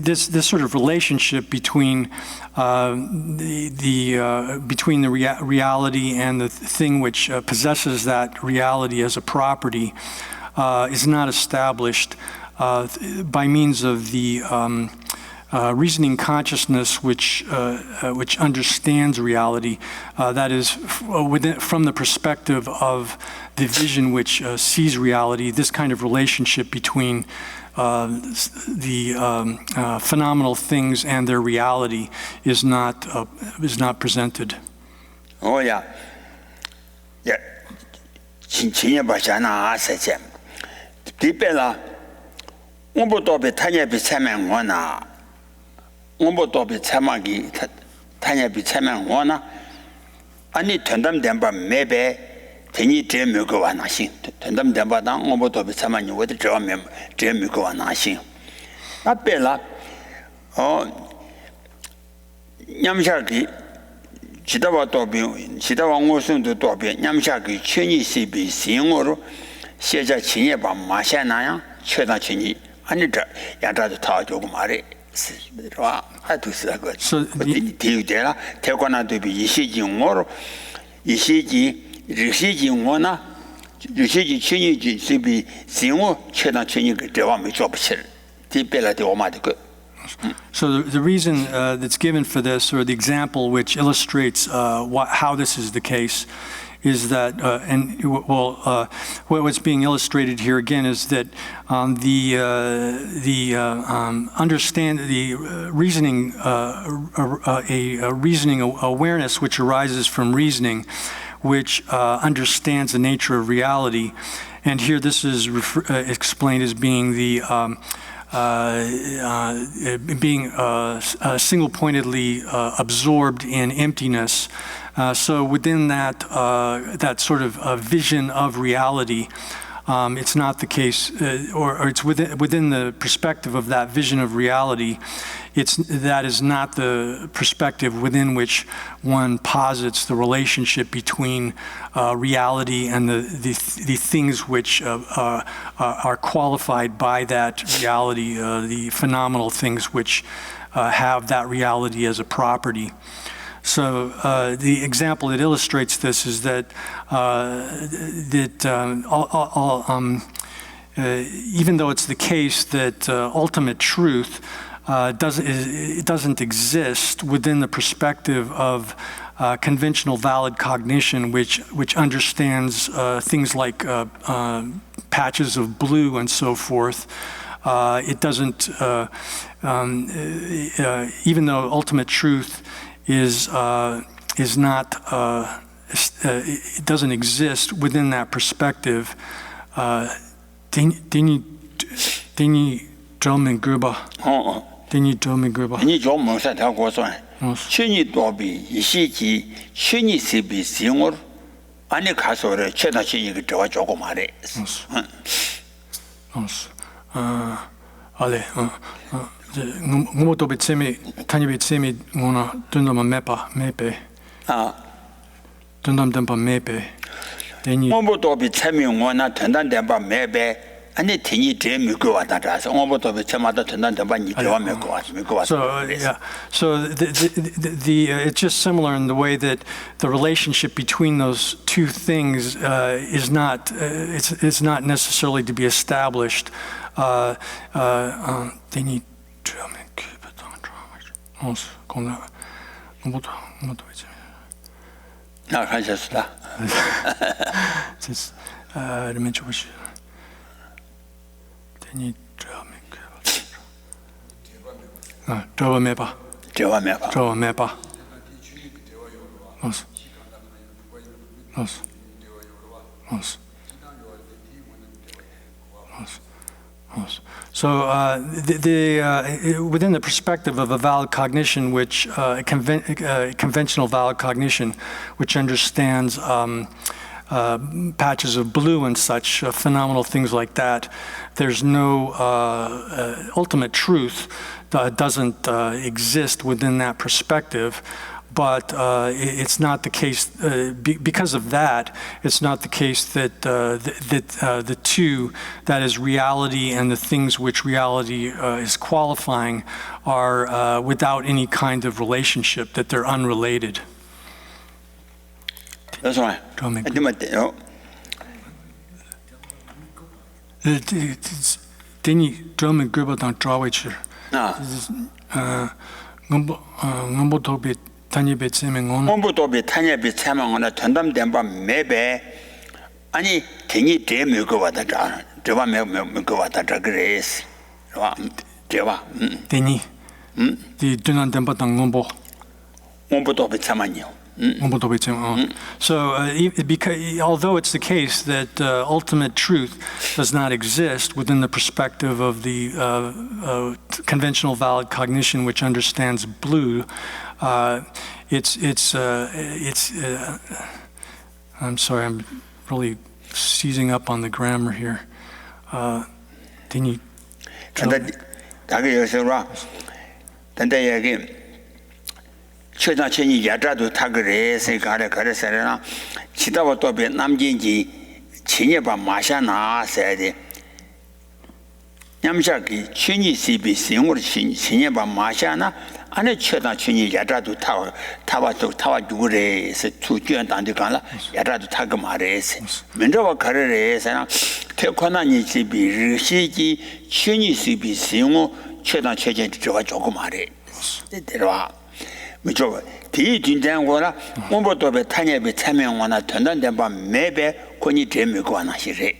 this sort of relationship between between the reality and the thing which possesses that reality as a property is not established by means of the reasoning consciousness which understands reality, that is from the perspective of the vision which sees reality. This kind of relationship between the phenomenal things and their reality is not presented. Oh yeah, yeah. 진짜 봐잖아, 세제. 디벨라, 오버도베 타냐비 참행원아. 오버도베 참하기 타냐비 참행원아. 아니 된담된바 매배. 대니 제미고 와나신 된담된바당 오버도베 참하니 어디 저면 제미고 와나신. 앞에라 냠샤기 지다와 도비 지다와 무슨도 도비 냠샤기 천이시비 싱어로 세자 진에 봐 마셔나야 최다 진이 아니다 야다도 다 조금 말해 와 하두스가 디유데라 대관한도비 이시징어로 이시지 리시징어나 리시지 천이지 시비 싱어 최다 천이 대화 못 접실 디벨라데 오마데 So the reason that's given for this, or the example which illustrates how this is the case, is that, what's being illustrated here again is that reasoning, a reasoning awareness which arises from reasoning, which understands the nature of reality, and here this is explained as being the single-pointedly absorbed in emptiness. So within that sort of vision of reality, it's not the case, or it's within the perspective of that vision of reality. That is not the perspective within which one posits the relationship between reality and the things which are qualified by that reality, the phenomenal things which have that reality as a property. So the example that illustrates this is that even though it's the case that ultimate truth doesn't exist within the perspective of conventional valid cognition, which understands things like patches of blue and so forth. It doesn't, even though ultimate truth is not, it doesn't exist within that perspective. Dini Dromen Gruber. Dini Dromen Gruber. 你叫蒙山条国算，去年多比一些季，去年是比新我，俺那看说的，其他去年个这话叫过嘛的。Ale, ngomoto betsemi, tani betsemi ngona dundam mepe. Dundam dempa mepe. Deni. 我不多比村民我那团团点把买呗，俺那天你这没给我打扎是，我不多比村嘛的团团点把你给我没给我。 So yeah, so it's just similar in the way that the relationship between those two things is not it's not necessarily to be established. They need to make it. 那看就是了。Just dimension which they need to make it. Drova mepa. Drova mepa. Drova mepa. Nos. Nos. Nos. Nos. Nos. So within the perspective of a valid cognition, which conventional valid cognition, which understands patches of blue and such phenomenal things like that, there's no ultimate truth that doesn't exist within that perspective. But it's not the case, because of that, it's not the case that the two, that is reality and the things which reality is qualifying, are without any kind of relationship, that they're unrelated. That's right. Deni German Gruber dan Drawicher. Ngombo Tobi. 공부도 비타냐 비참한 전담 된바 매배 아니 괜히 제 먹고 왔다 저와 먹고 왔다 그래스 저와 괜히 이 드난 된바당 공부도 비참한요 So because, although it's the case that ultimate truth does not exist within the perspective of the conventional valid cognition, which understands blue, I'm sorry, I'm really seizing up on the grammar here. 최단천이 야자도 타그래 생각하래 그래서나 지다와 또 남진지 진여바 마샤나 세데 냠샤기 춘이시비 생으로 진여바 마샤나 안에 최단천이 야자도 타와 주그래서 주변 단데 간라 야자도 타그 말해서 먼저와 가르래서나 태권한이 집이 르시기 춘이시비 생으로 최단천이 저가 조금 말해 데려와 미쳐 디 진단고라 몸부터 타냐비 참여원나 전단된바 매배 권이 되면고 하나 시래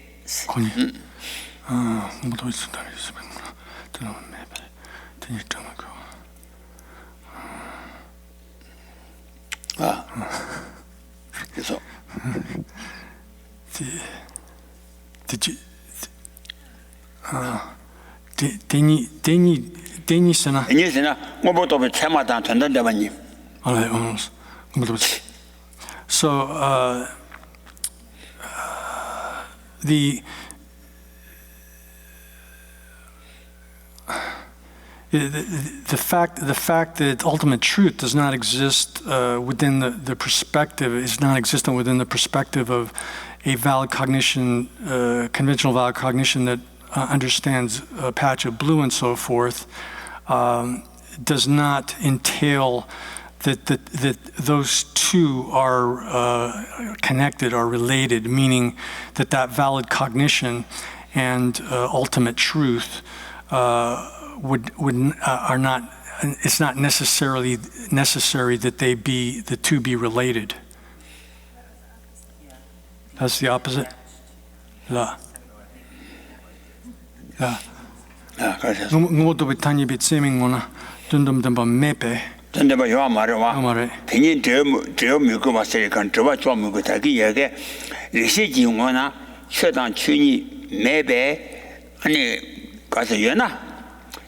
권이 뭐도 있었다 있으면 또 매배 되니 좀고 그래서 데니스나 뭐부터 참마다 전단되바니 So the fact that ultimate truth does not exist within the perspective is not existent within the perspective of a valid cognition, conventional valid cognition that understands a patch of blue and so forth, does not entail that those two are connected, are related, meaning that valid cognition and ultimate truth are not. It's not necessarily necessary that the two be related. That's the opposite. La. La. ngotto bitani bitseming mona dundum damba mepe. 전대바 요 말어와 괜히 저 미고 봤을 건 저와 좀 미고 다기 얘게 리시지 용어나 최단 춘이 매배 아니 가서 연나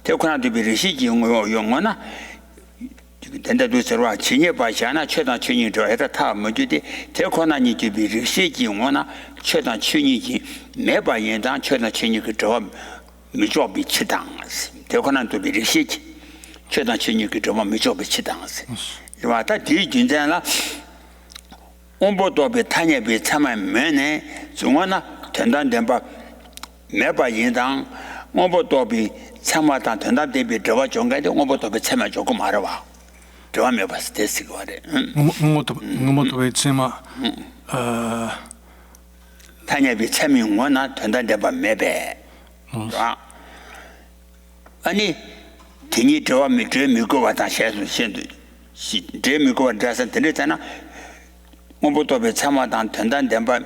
대코나도 리시지 용어나 된다도 서로 진예 바시나 최단 춘이 저 해다 타 뭐주디 대코나니 집이 리시지 용어나 최단 춘이지 매바 연단 최단 춘이 그저 미조 비치당 대코나도 리시지 최단 진입이 좀 미쳐버치 당스. 이와다 뒤진잖아. 온보도 배 탄예비 참만 면에 중원나 전단된 바 매바 인당 온보도 비 참마다 전단 대비 저와 정가데 온보도 배 참마 조금 알아봐. 저와 매바스 테스트 거래. 응모도 배 참마 탄예비 참용원나 전단된 바 매배. 아니 괜히 저와 미고 왔다 셔서 신도 미고 왔다서 들었잖아. 뭐부터 배 참아당 된단된 바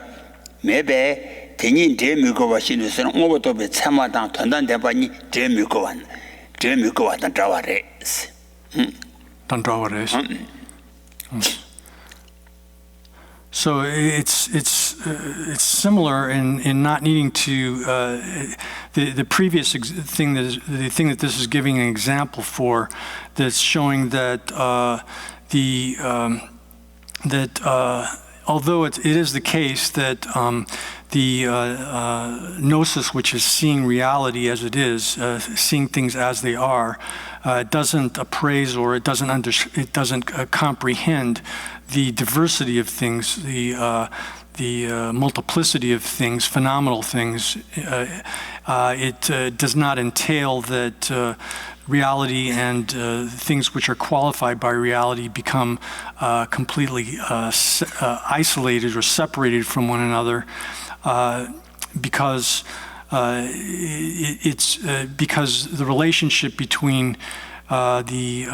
매배 괜히 미고 와시는서 뭐부터 배 참아당 된단된 바니 미고 왔다 자와래. 단자와래. So it's similar in not needing to the previous thing that this is giving an example for, that's showing that although it is the case that the gnosis, which is seeing reality as it is, seeing things as they are, doesn't appraise or it doesn't comprehend the diversity of things, the multiplicity of things, phenomenal things. It does not entail that reality and things which are qualified by reality become completely isolated or separated from one another, because because the relationship between the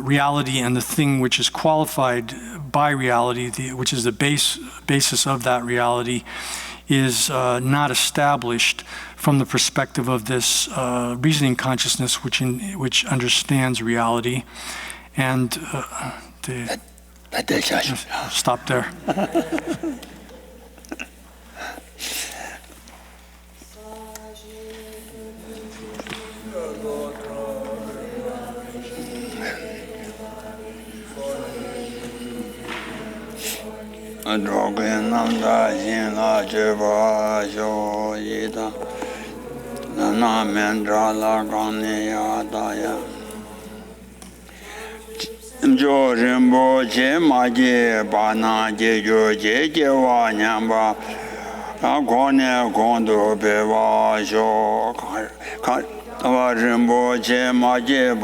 reality and the thing which is qualified by reality, which is the basis of that reality, is not established from the perspective of this reasoning consciousness, which understands reality. And stop there. Drogenanda Jina Jeva Joida Nana Mendra Lagania Daya Jo Rimbo Je Maje Bana Je Jo Je Jewa Nyamba Agone Gondo Beva Jo Rimbo Je Maje